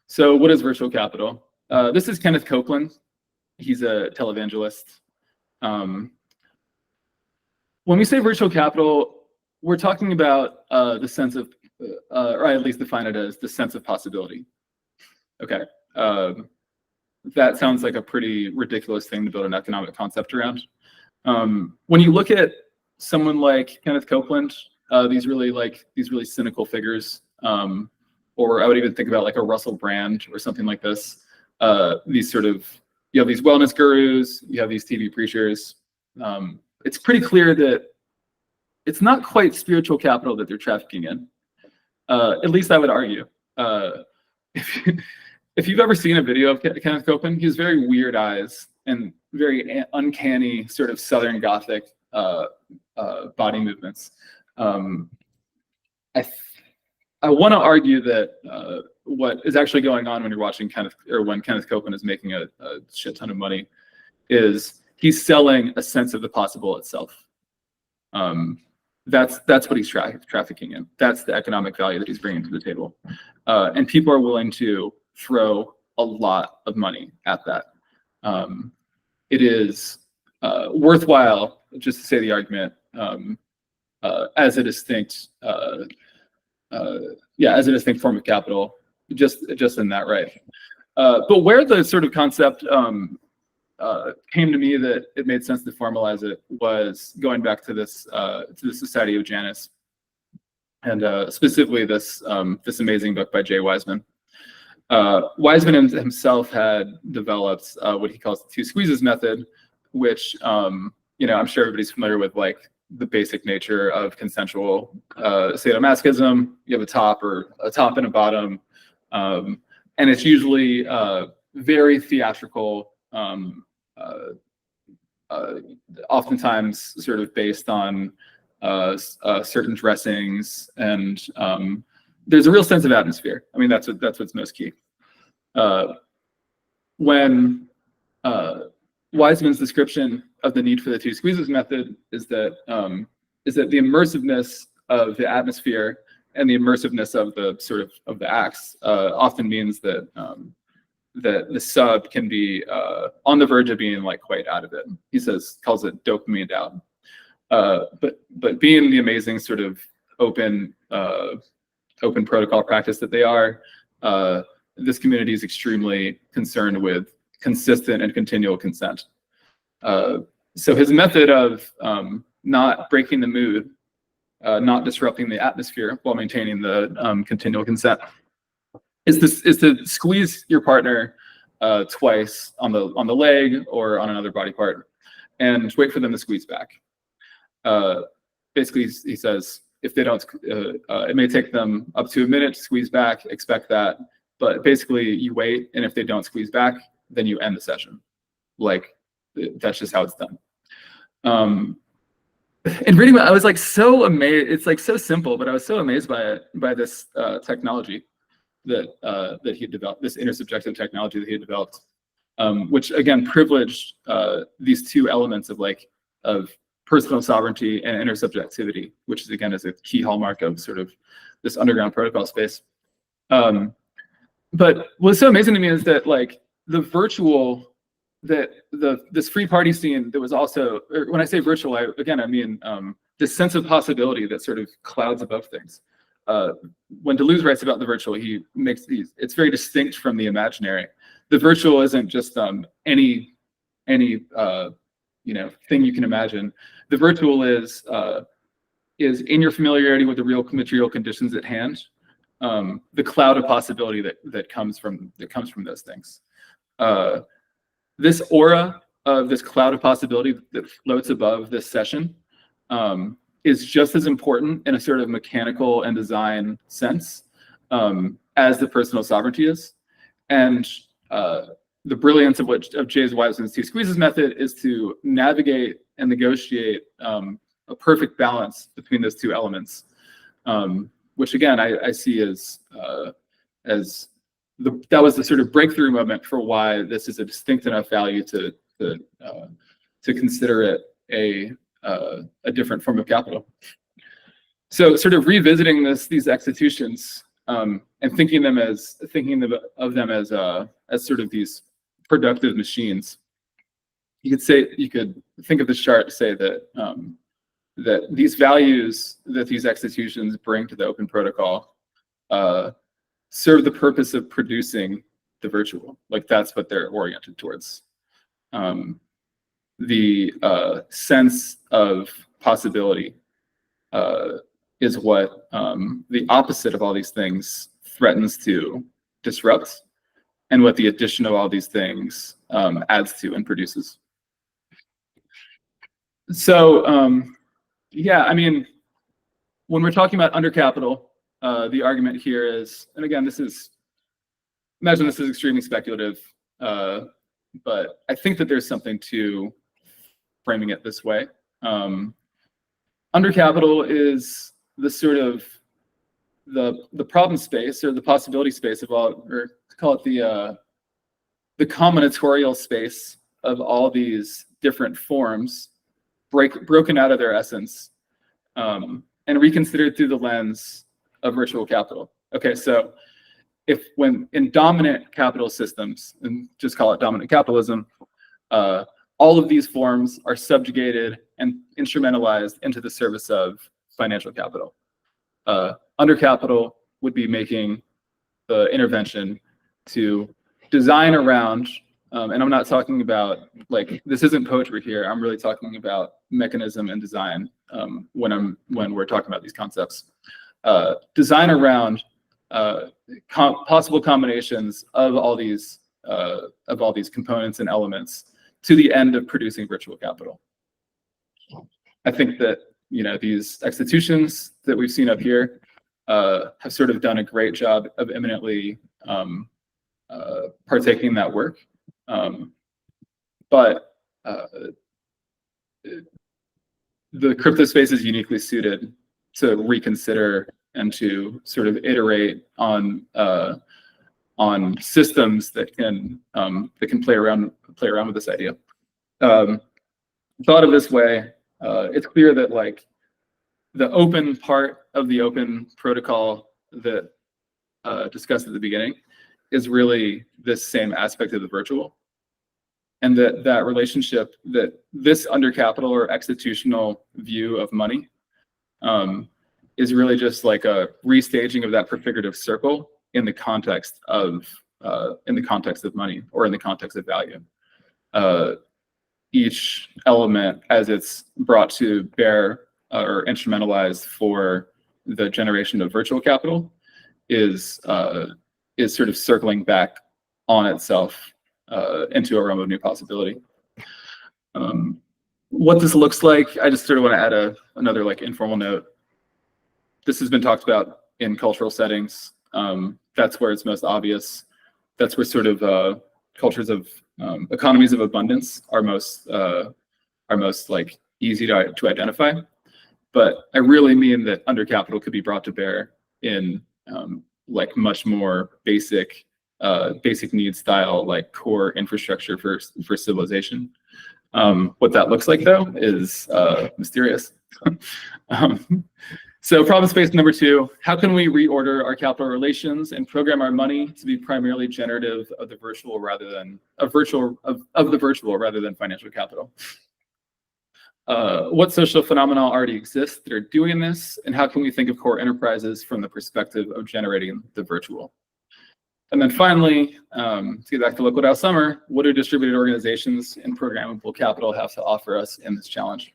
So what is virtual capital? This is Kenneth Copeland. He's a televangelist. When we say virtual capital, we're talking about the sense of, or I at least define it as the sense of possibility. Okay. That sounds like a pretty ridiculous thing to build an economic concept around. When you look at someone like Kenneth Copeland, these really cynical figures, or I would even think about like a Russell Brand or something like this. These sort of, you have these wellness gurus, you have these TV preachers. It's pretty clear that it's not quite spiritual capital that they're trafficking in. At least I would argue. If you've ever seen a video of Kenneth Copeland, he has very weird eyes and very uncanny sort of Southern Gothic body movements. I want to argue that what is actually going on when you're watching when Kenneth Copeland is making a shit ton of money is he's selling a sense of the possible itself. That's what he's trafficking in. That's the economic value that he's bringing to the table. And people are willing to throw a lot of money at that. It is worthwhile, just to say the argument, as a distinct form of capital, just in that right. But where the sort of concept came to me that it made sense to formalize it was going back to this to the Society of Janus, and specifically this amazing book by Jay Wiseman. Wiseman himself had developed what he calls the two squeezes method, which I'm sure everybody's familiar with, like the basic nature of consensual sadomasochism. You have a top and a bottom, and it's usually very theatrical, oftentimes sort of based on certain dressings, and there's a real sense of atmosphere. I mean, that's what's most key. When Wiseman's description of the need for the two squeezes method is that the immersiveness of the atmosphere and the immersiveness of the acts often means that the sub can be on the verge of being like quite out of it. He calls it dopamine out. But being the amazing sort of open protocol practice that they are, this community is extremely concerned with consistent and continual consent. So his method of not breaking the mood, not disrupting the atmosphere while maintaining the continual consent, is to squeeze your partner twice on the leg or on another body part, and wait for them to squeeze back. Basically, he says if they don't, it may take them up to a minute to squeeze back. Expect that, but basically you wait, and if they don't squeeze back, then you end the session. Like, that's just how it's done. And reading, I was like so amazed. It's like so simple, but I was so amazed by it, by this technology that he had developed, this intersubjective technology that he had developed, which again privileged these two elements of personal sovereignty and intersubjectivity, which is again is a key hallmark of sort of this underground protocol space. But what's so amazing to me is that like the virtual, that this free party scene that was also, when I say virtual, I mean this sense of possibility that sort of clouds above things. When Deleuze writes about the virtual, he makes it's very distinct from the imaginary. The virtual isn't just any thing you can imagine. The virtual is in your familiarity with the real material conditions at hand, the cloud of possibility that comes from those things. This aura of this cloud of possibility that floats above this session is just as important in a sort of mechanical and design sense as the personal sovereignty is. And the brilliance of Jay Wiseman's two squeezes method is to navigate and negotiate a perfect balance between those two elements, which again I see as that was the sort of breakthrough moment for why this is a distinct enough value to consider it a different form of capital. So sort of revisiting these extitutions and thinking of them as sort of these productive machines. You could think of this chart to say that that these values that these extitutions bring to the open protocol serve the purpose of producing the virtual. Like that's what they're oriented towards. The sense of possibility is what the opposite of all these things threatens to disrupt, and what the addition of all these things adds to and produces. So yeah, I mean, when we're talking about under capital, the argument here is, and again, imagine this is extremely speculative, but I think that there's something to framing it this way. Under capital is the sort of the problem space or the possibility space of all, or call it the combinatorial space of all these different forms broken out of their essence and reconsidered through the lens of virtual capital. Okay, so when in dominant capital systems, and just call it dominant capitalism, all of these forms are subjugated and instrumentalized into the service of financial capital. Under capital would be making the intervention to design around, and I'm not talking about, like, this isn't poetry here, I'm really talking about mechanism and design when we're talking about these concepts. Design around possible combinations of all these components and elements to the end of producing virtual capital. I think that these extitutions that we've seen up here have sort of done a great job of imminently partaking in that work. But the crypto space is uniquely suited to reconsider and to sort of iterate on systems that can play around with this idea. Thought of this way, it's clear that like the open part of the open protocol that discussed at the beginning is really this same aspect of the virtual, and that relationship, that this under capital or extitutional view of money is really just like a restaging of that prefigurative circle in the context of money, or in the context of value. Each element, as it's brought to bear or instrumentalized for the generation of virtual capital, is sort of circling back on itself into a realm of new possibility. What this looks like, I just sort of want to add another like informal note. This has been talked about in cultural settings. That's where it's most obvious. That's where sort of cultures of economies of abundance are most like easy to identify. But I really mean that under capital could be brought to bear in like much more basic needs style, like core infrastructure for civilization. What that looks like though is mysterious. So problem space number 2, how can we reorder our capital relations and program our money to be primarily generative of the virtual rather than of the virtual rather than financial capital? What social phenomena already exist that are doing this, and how can we think of core enterprises from the perspective of generating the virtual? And then finally, to get back to Liquid House Summer, what do distributed organizations and programmable capital have to offer us in this challenge?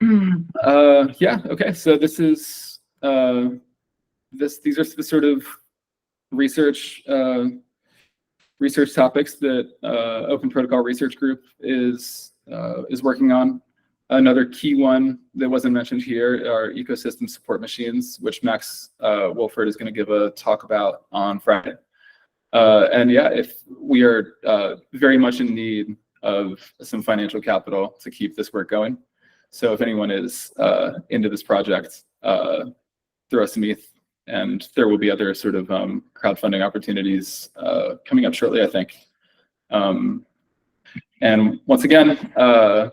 Yeah, okay, so this is these are the sort of research topics that Open Protocol Research Group is working on. Another key one that wasn't mentioned here are ecosystem support machines, which Max Wolford is going to give a talk about on Friday. And yeah, if we are very much in need of some financial capital to keep this work going. So if anyone is into this project, throw us some ETH, and there will be other sort of crowdfunding opportunities coming up shortly, I think. And once again, the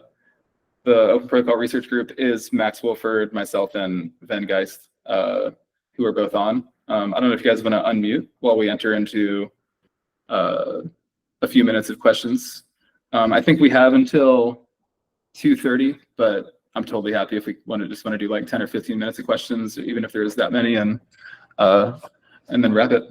Open Protocol Research Group is Max Wolford, myself, and Van Geist, who are both on. I don't know if you guys want to unmute while we enter into a few minutes of questions. I think we have until 2:30, but I'm totally happy if we just want to do like 10 or 15 minutes of questions, even if there's that many, and then wrap it.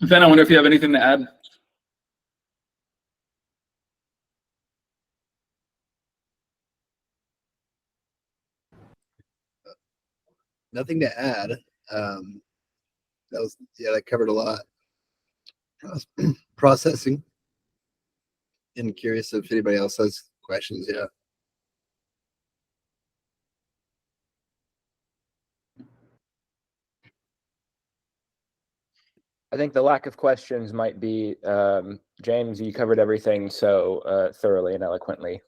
Ben, I wonder if you have anything to add.
Nothing to add. That covered a lot. Processing. And curious if anybody else has questions. Yeah.
I think the lack of questions might be, James, you covered everything so thoroughly and eloquently.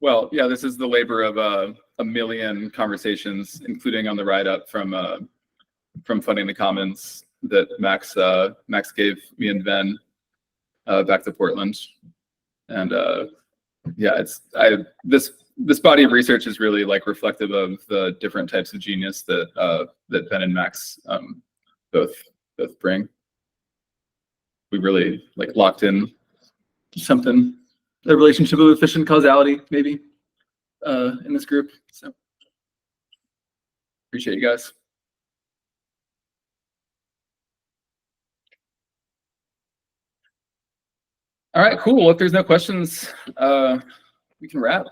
Well, yeah, this is the labor of a million conversations, including on the ride up from Funding the Commons that Max gave me and Ben back to Portland, and yeah, this body of research is really like reflective of the different types of genius that Ben and Max both bring. We really like locked in something. The relationship of efficient causality, maybe, in this group. So appreciate you guys. All right, cool. Well, if there's no questions, we can wrap.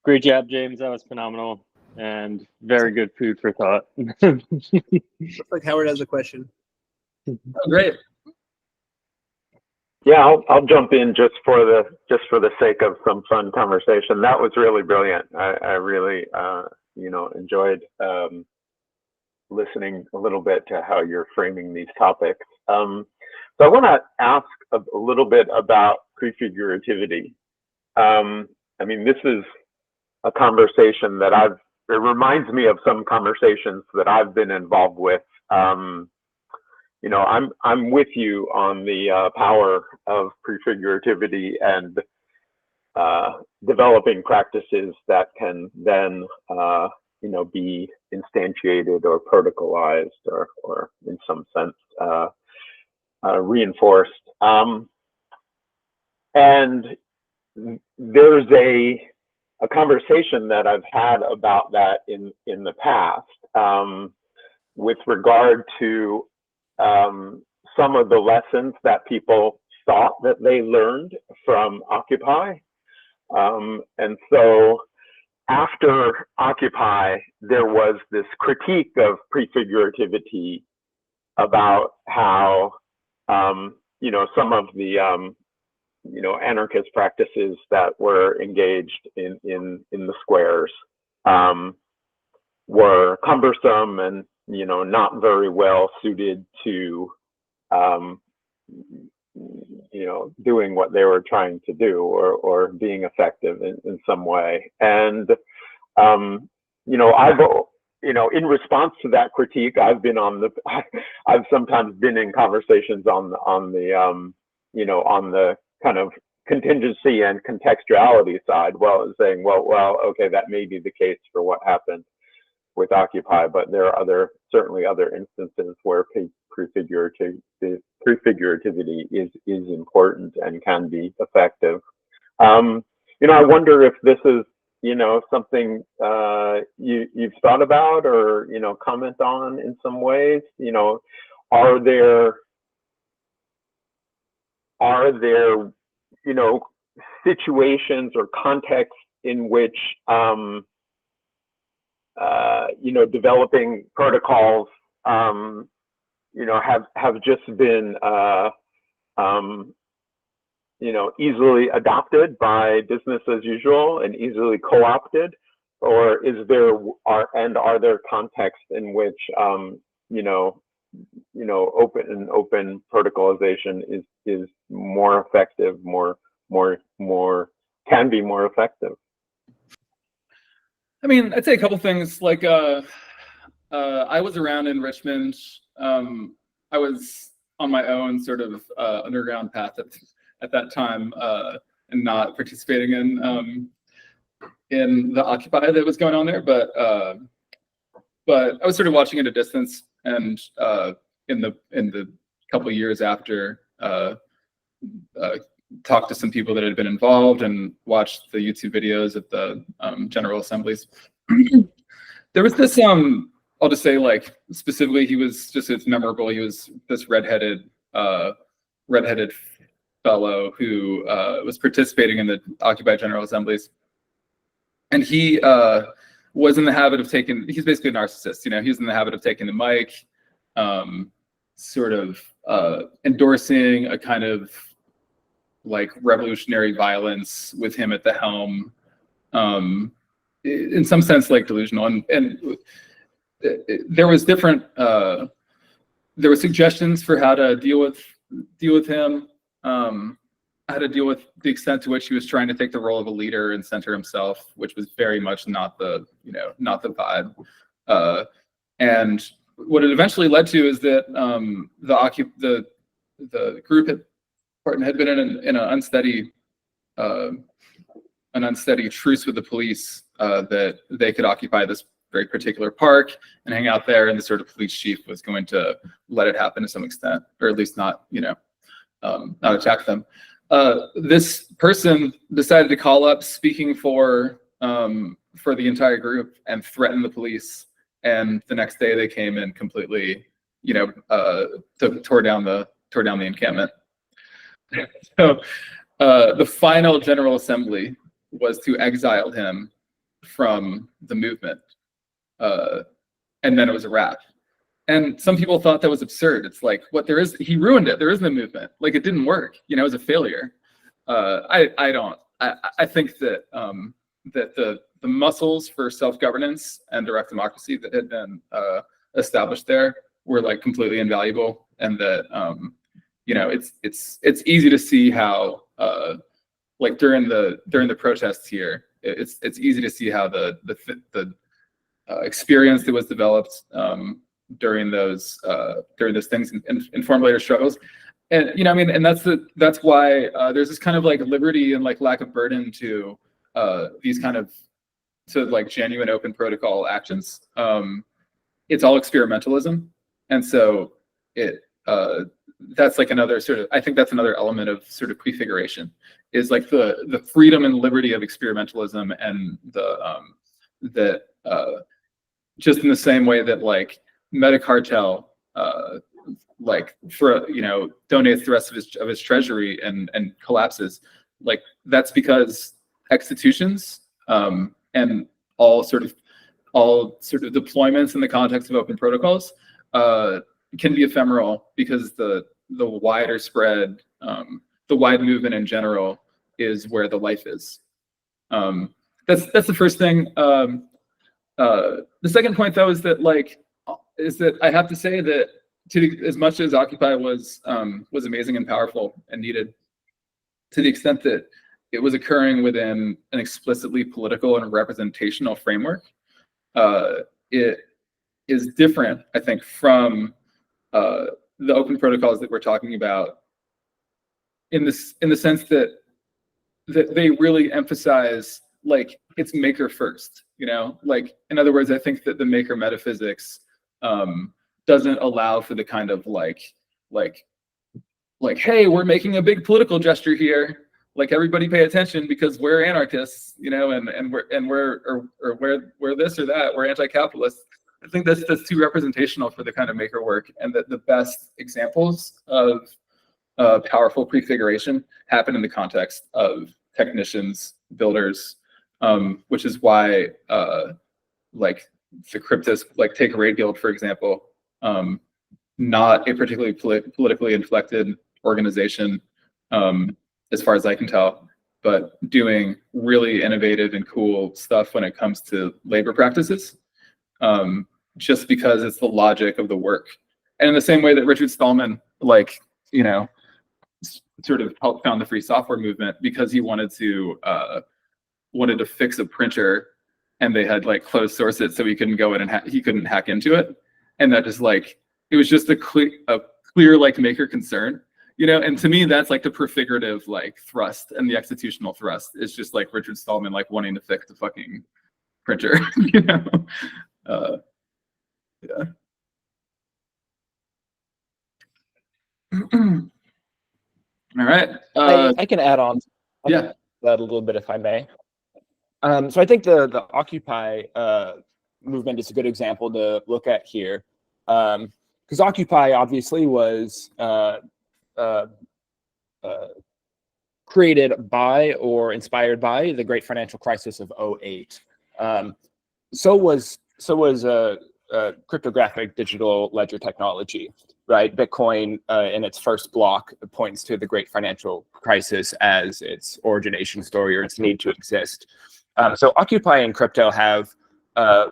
Great job, James. That was phenomenal and very good food for thought.
Looks like Howard has a question.
Oh, great.
Yeah, I'll jump in just for the sake of some fun conversation. That was really brilliant. I really enjoyed listening a little bit to how you're framing these topics. So I want to ask a little bit about prefigurativity. I mean, this is a conversation that it reminds me of some conversations that I've been involved with. I'm with you on the power of prefigurativity and developing practices that can then be instantiated or protocolized or in some sense reinforced. And there's a conversation that I've had about that in the past with regard to some of the lessons that people thought that they learned from Occupy. And so after Occupy, there was this critique of prefigurativity about how, some of the, anarchist practices that were engaged in the squares were cumbersome and, not very well suited to, doing what they were trying to do or being effective in some way. And, I've, in response to that critique, I've sometimes been in conversations on the kind of contingency and contextuality side, saying, well, okay, that may be the case for what happened. with Occupy, but there are certainly other instances where prefigurativity is important and can be effective. I wonder if this is, something you've thought about or, comment on in some ways. Are there, situations or contexts in which, developing protocols, have just been, easily adopted by business as usual and easily co-opted, or are there contexts in which open protocolization is more effective, can be more effective?
I mean, I'd say a couple things. Like, I was around in Richmond. I was on my own sort of underground path at that time, and not participating in the Occupy that was going on there. But I was sort of watching at a distance, and in the couple of years after, talked to some people that had been involved and watched the YouTube videos at the General Assemblies. There was this, I'll just say, like, specifically, it's memorable. He was this redheaded fellow who was participating in the Occupy General Assemblies. And he was in the habit of he's basically a narcissist, he was in the habit of taking the mic, sort of endorsing a kind of like revolutionary violence with him at the helm, in some sense like delusional. And there was different, there were suggestions for how to deal with him, how to deal with the extent to which he was trying to take the role of a leader and center himself, which was very much not the vibe. And what it eventually led to is that the group had been in an unsteady truce with the police, that they could occupy this very particular park and hang out there, and the sort of police chief was going to let it happen to some extent, or at least not attack them. This person decided to call up speaking for the entire group and threaten the police. And the next day they came and completely, tore down the encampment. So the final General Assembly was to exile him from the movement, and then it was a wrap. And some people thought that was absurd. It's like, he ruined it. There isn't a movement. Like, it didn't work. It was a failure. I think that that the muscles for self-governance and direct democracy that had been established there were like completely invaluable, and that it's easy to see how like during the protests here, it's easy to see how the experience that was developed during those things informed later struggles. And and that's why there's this kind of like liberty and like lack of burden to these kind of like genuine open protocol actions. It's all experimentalism, and so that's like another sort of, I think that's another element of sort of prefiguration, is like the freedom and liberty of experimentalism, and that just in the same way that like Metacartel like donates the rest of his treasury and collapses, like that's because Extitutions and all sort of deployments in the context of open protocols can be ephemeral, because the wider spread, the wide movement in general is where the life is. That's the first thing. The second point, though, is that I have to say that as much as Occupy was amazing and powerful and needed, to the extent that it was occurring within an explicitly political and representational framework, it is different, I think, from the open protocols that we're talking about, in the sense that they really emphasize like it's maker first, like, in other words, I think that the maker metaphysics doesn't allow for the kind of like, hey, we're making a big political gesture here, like everybody pay attention because we're anarchists, and we're this or that, we're anti-capitalist. I think that's too representational for the kind of maker work, and that the best examples of powerful prefiguration happen in the context of technicians, builders, which is why like the cryptos, like take a raid guild, for example, not a particularly politically inflected organization, as far as I can tell, but doing really innovative and cool stuff when it comes to labor practices, just because it's the logic of the work. And in the same way that Richard Stallman, like, sort of helped found the free software movement because he wanted to fix a printer, and they had like closed source it so he couldn't go in and he couldn't hack into it, and that just like, it was just a clear like maker concern, and to me that's like the prefigurative like thrust, and the extitutional thrust is just like Richard Stallman like wanting to fix the fucking printer. Yeah. All right.
I can add on
Yeah.
that a little bit if I may. So I think the Occupy movement is a good example to look at here, because Occupy obviously was created by or inspired by the great financial crisis of 2008. So was cryptographic digital ledger technology, right? Bitcoin in its first block points to the great financial crisis as its origination story or its need to exist. So Occupy and crypto have,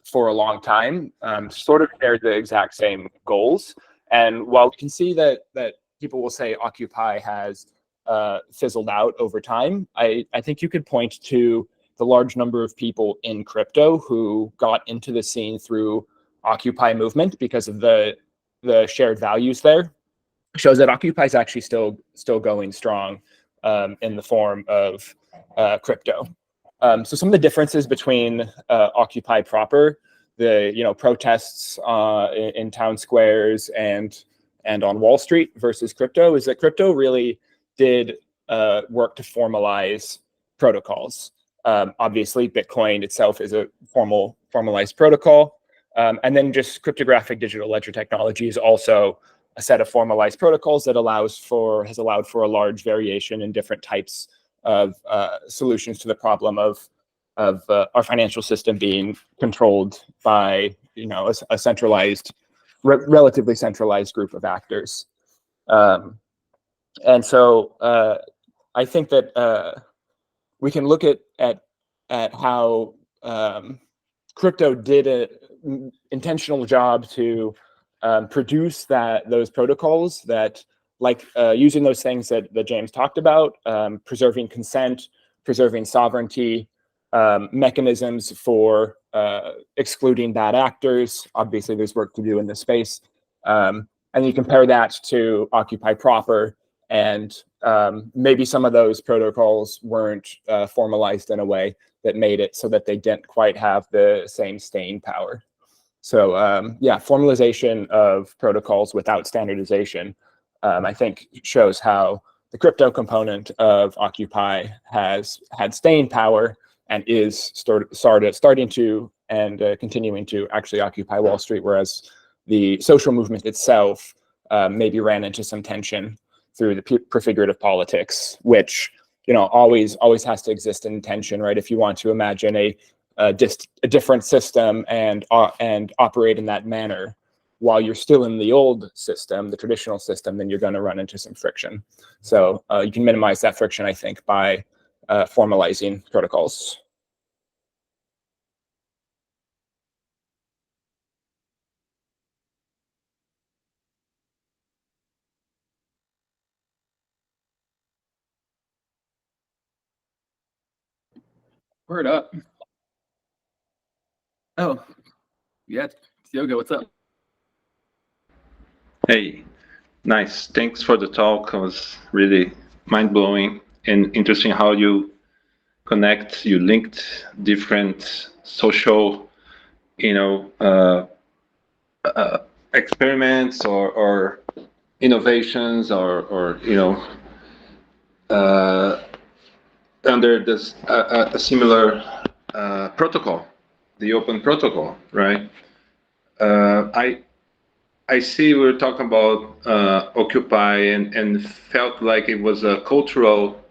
for a long time, sort of shared the exact same goals. And while we can see that people will say Occupy has fizzled out over time, I think you could point to the large number of people in crypto who got into the scene through Occupy movement because of the shared values there. Shows that Occupy is actually still going strong in the form of crypto. So some of the differences between Occupy proper, the protests in town squares and on Wall Street versus crypto, is that crypto really did work to formalize protocols. Obviously, Bitcoin itself is a formalized protocol, and then just cryptographic digital ledger technology is also a set of formalized protocols that has allowed for a large variation in different types of solutions to the problem of our financial system being controlled by a centralized, relatively centralized group of actors. And so I think that we can look at how crypto did an intentional job to produce those protocols that, like using those things that James talked about, preserving consent, preserving sovereignty, mechanisms for excluding bad actors. Obviously, there's work to do in this space. And you compare that to Occupy proper, and maybe some of those protocols weren't formalized in a way that made it so that they didn't quite have the same staying power. So yeah, formalization of protocols without standardization, I think, shows how the crypto component of Occupy has had staying power and is starting to and continuing to actually occupy Wall Street, whereas the social movement itself maybe ran into some tension through the prefigurative politics, which always has to exist in tension, right? If you want to imagine a different system and operate in that manner while you're still in the old system, the traditional system, then you're going to run into some friction. So you can minimize that friction, I think, by formalizing protocols.
Word up. Oh, yeah. Yoga, what's up?
Hey, nice. Thanks for the talk. It was really mind-blowing and interesting how you connect, you linked different social, experiments or innovations or under this a similar protocol, the open protocol, right? I see we're talking about Occupy and felt like it was a cultural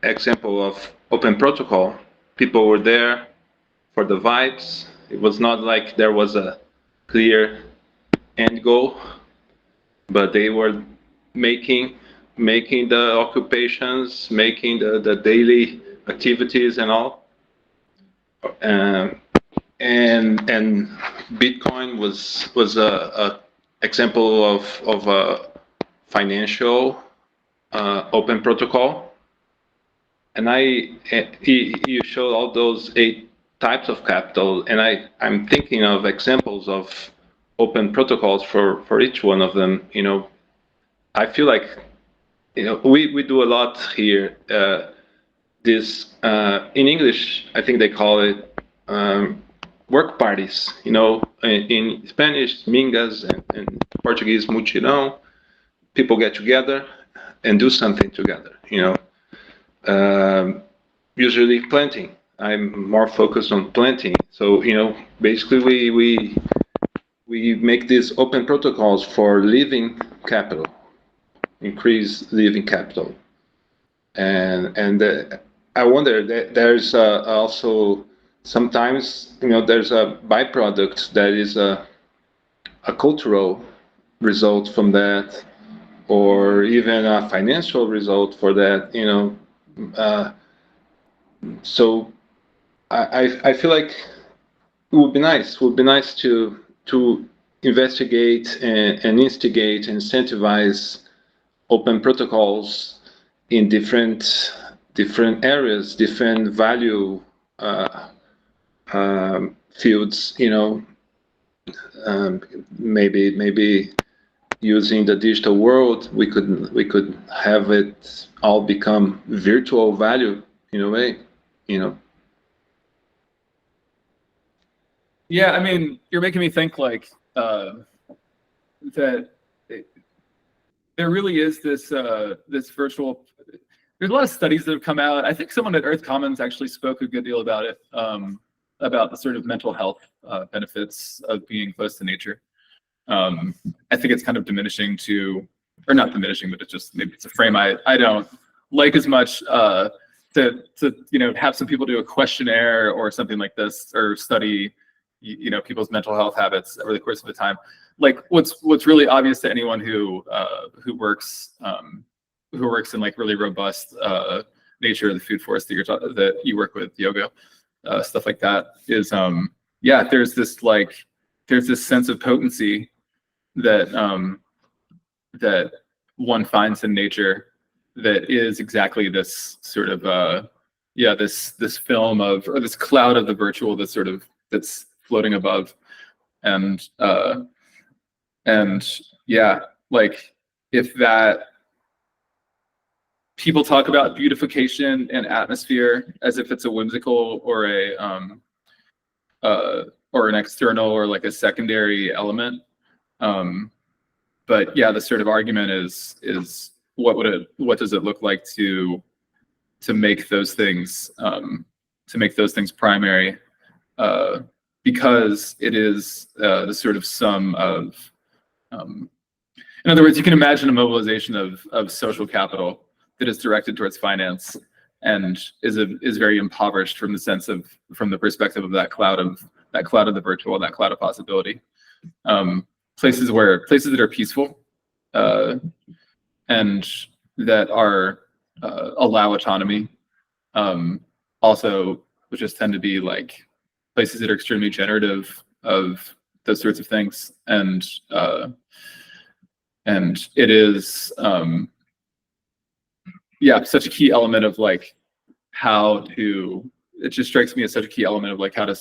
example of open protocol. People were there for the vibes. It was not like there was a clear end goal, but they were making the occupations, making the daily activities and all. And Bitcoin was a example of a financial open protocol. And you showed all those 8 types of capital, and I'm thinking of examples of open protocols for each one of them. I feel like we do a lot here. This in English, I think they call it work parties. In Spanish, mingas, and Portuguese, mutirão. People get together and do something together. Usually planting. I'm more focused on planting. So basically we make these open protocols for living capital, increase living capital, and I wonder that there's also sometimes there's a byproduct that is a cultural result from that, or even a financial result for that. So I feel like it would be nice. It would be nice to investigate and instigate, incentivize open protocols in different areas, different value fields. Maybe using the digital world, we could have it all become virtual value in a way.
Yeah, I mean, you're making me think like that there really is this this virtual. There's a lot of studies that have come out. I think someone at Earth Commons actually spoke a good deal about it, about the sort of mental health benefits of being close to nature. I think it's kind of diminishing to, or not diminishing, but it's just maybe it's a frame I don't like as much to have some people do a questionnaire or something like this, or study people's mental health habits over the course of a time. Like what's really obvious to anyone who works in like really robust nature of the food forest that you work with, yoga, stuff like that, is there's this sense of potency that that one finds in nature that is exactly this sort of this film of, or this cloud of the virtual that's floating above. And like if that people talk about beautification and atmosphere as if it's a whimsical or an external or like a secondary element. But yeah, the sort of argument is what does it look like to make those things primary, because it is the sort of sum of in other words, you can imagine a mobilization of social capital that is directed towards finance and is very impoverished from the perspective of that cloud of the virtual, that cloud of possibility. Places that are peaceful and that are allow autonomy, also which just tend to be like places that are extremely generative of those sorts of things. And it is such a key element of like it just strikes me as such a key element of like how to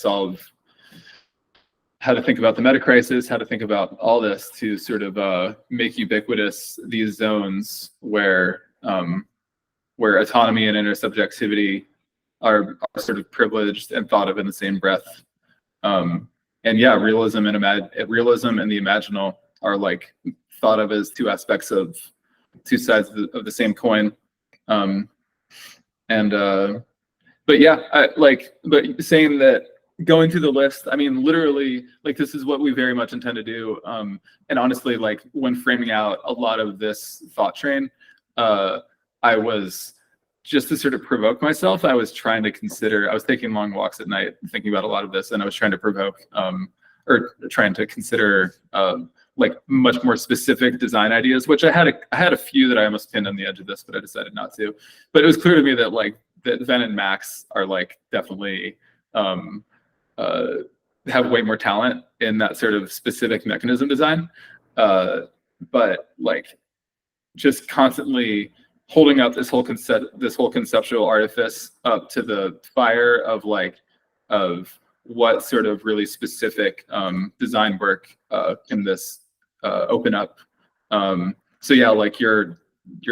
think about the meta crisis, how to think about all this to sort of make ubiquitous these zones where where autonomy and intersubjectivity are sort of privileged and thought of in the same breath. And yeah, realism and the imaginal are like thought of as two aspects of two sides of the same coin. But yeah, but saying that, going through the list, I mean, literally, like, this is what we very much intend to do. And honestly, like, when framing out a lot of this thought train, I was, just to sort of provoke myself, I was taking long walks at night thinking about a lot of this, and I was trying to provoke, or trying to consider like much more specific design ideas, which I had a few that I almost pinned on the edge of this, but I decided not to. But it was clear to me that like that Venn and Max are like definitely have way more talent in that sort of specific mechanism design. But like just constantly holding up this whole conceptual artifice up to the fire of what sort of really specific design work can this open up. So yeah, like your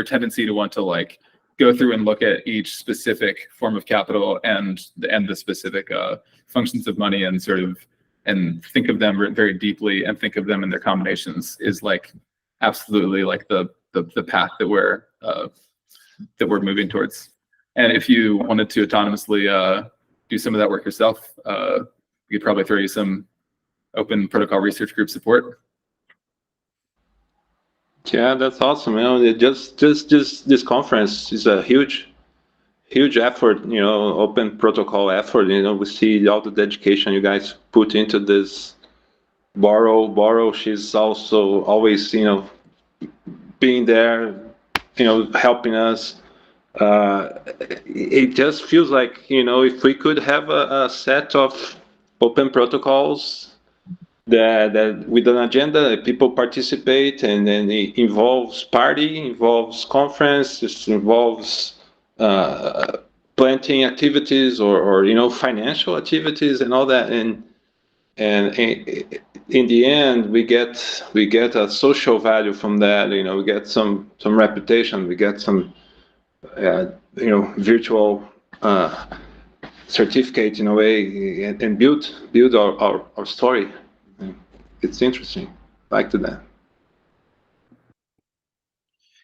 tendency to want to like go through and look at each specific form of capital and the specific functions of money and think of them very deeply and think of them in their combinations is like absolutely like the path that we're moving towards. And if you wanted to autonomously do some of that work yourself, we could probably throw you some open protocol research group support.
Yeah, that's awesome. You know, just this conference is a huge effort. You know, open protocol effort. You know, we see all the dedication you guys put into this. Borrow, she's also always, you know, being there, you know, helping us. It just feels like, you know, if we could have a set of open protocols that with an agenda, people participate, and then it involves party, involves conference, it involves planting activities or you know, financial activities and all that, and in the end we get a social value from that. You know, we get some reputation, we get some you know, virtual certificate in a way, and build our story. It's interesting. Back to that.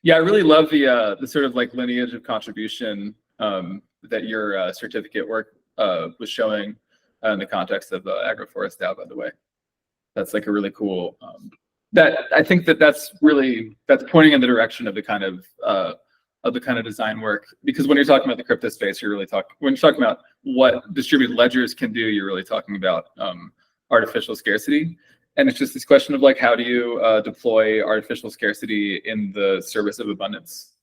Yeah, I really love the sort of like lineage of contribution that your certificate work was showing in the context of Agroforest DAO, by the way. That's like a really cool, that I think that's pointing in the direction of the kind of design work, because when you're talking about the crypto space, when you're talking about what distributed ledgers can do, you're really talking about artificial scarcity. And it's just this question of like, how do you deploy artificial scarcity in the service of abundance?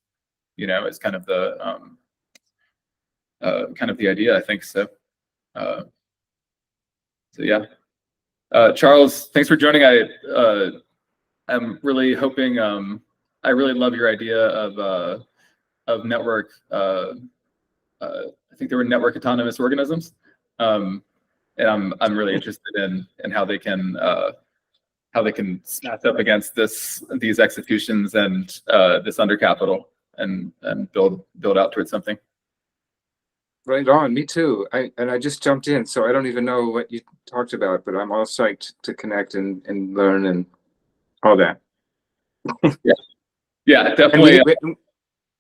You know, it's kind of the idea, I think. So yeah. Charles, thanks for joining. I'm really hoping, I really love your idea of network. I think there were network autonomous organisms, and I'm really interested in how they can snap up against these executions and this under capital and build out towards something.
Right on, me too. I just jumped in, so I don't even know what you talked about, but I'm all psyched to connect and learn and all that.
Yeah, definitely.
And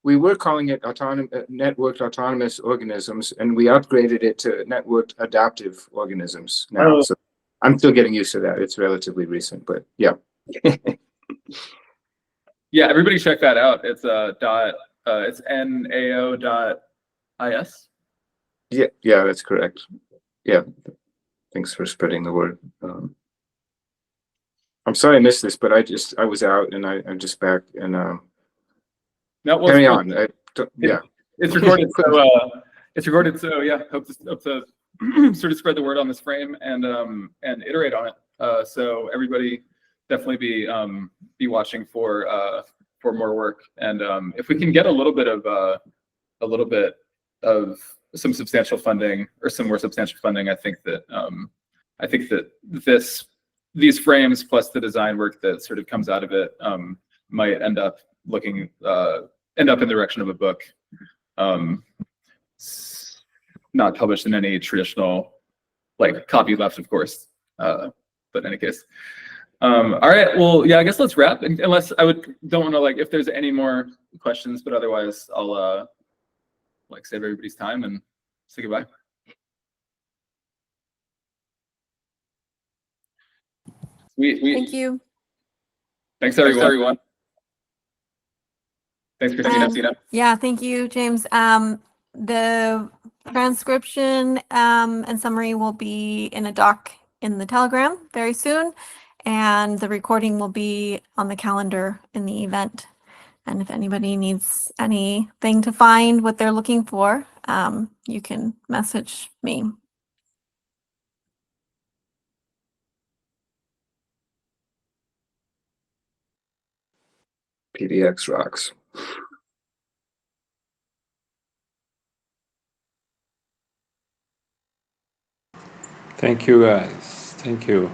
we were calling it networked autonomous organisms, and we upgraded it to networked adaptive organisms now. So I'm still getting used to that. It's relatively recent, but yeah.
Yeah, everybody check that out. It's it's nao.is.
Yeah, that's correct. Yeah, thanks for spreading the word. I'm sorry I missed this, but I was out and I'm just back, and carry on. Yeah,
it's recorded. So yeah, hope to sort of spread the word on this frame and iterate on it. So everybody definitely be watching for more work, and if we can get a little bit of some substantial funding or some more substantial funding, I think that these frames plus the design work that sort of comes out of it might end up in the direction of a book. Not published in any traditional, like copy left, of course. But in any case. All right, well, yeah, I guess let's wrap. Unless don't want to, like, if there's any more questions, but otherwise I'll like save everybody's time and say goodbye.
Thank you.
Thanks everyone. Thanks, Christina.
Yeah, thank you, James. The transcription and summary will be in a doc in the Telegram very soon, and the recording will be on the calendar in the event. And if anybody needs anything to find what they're looking for, you can message me.
PDX rocks.
Thank you, guys. Thank you.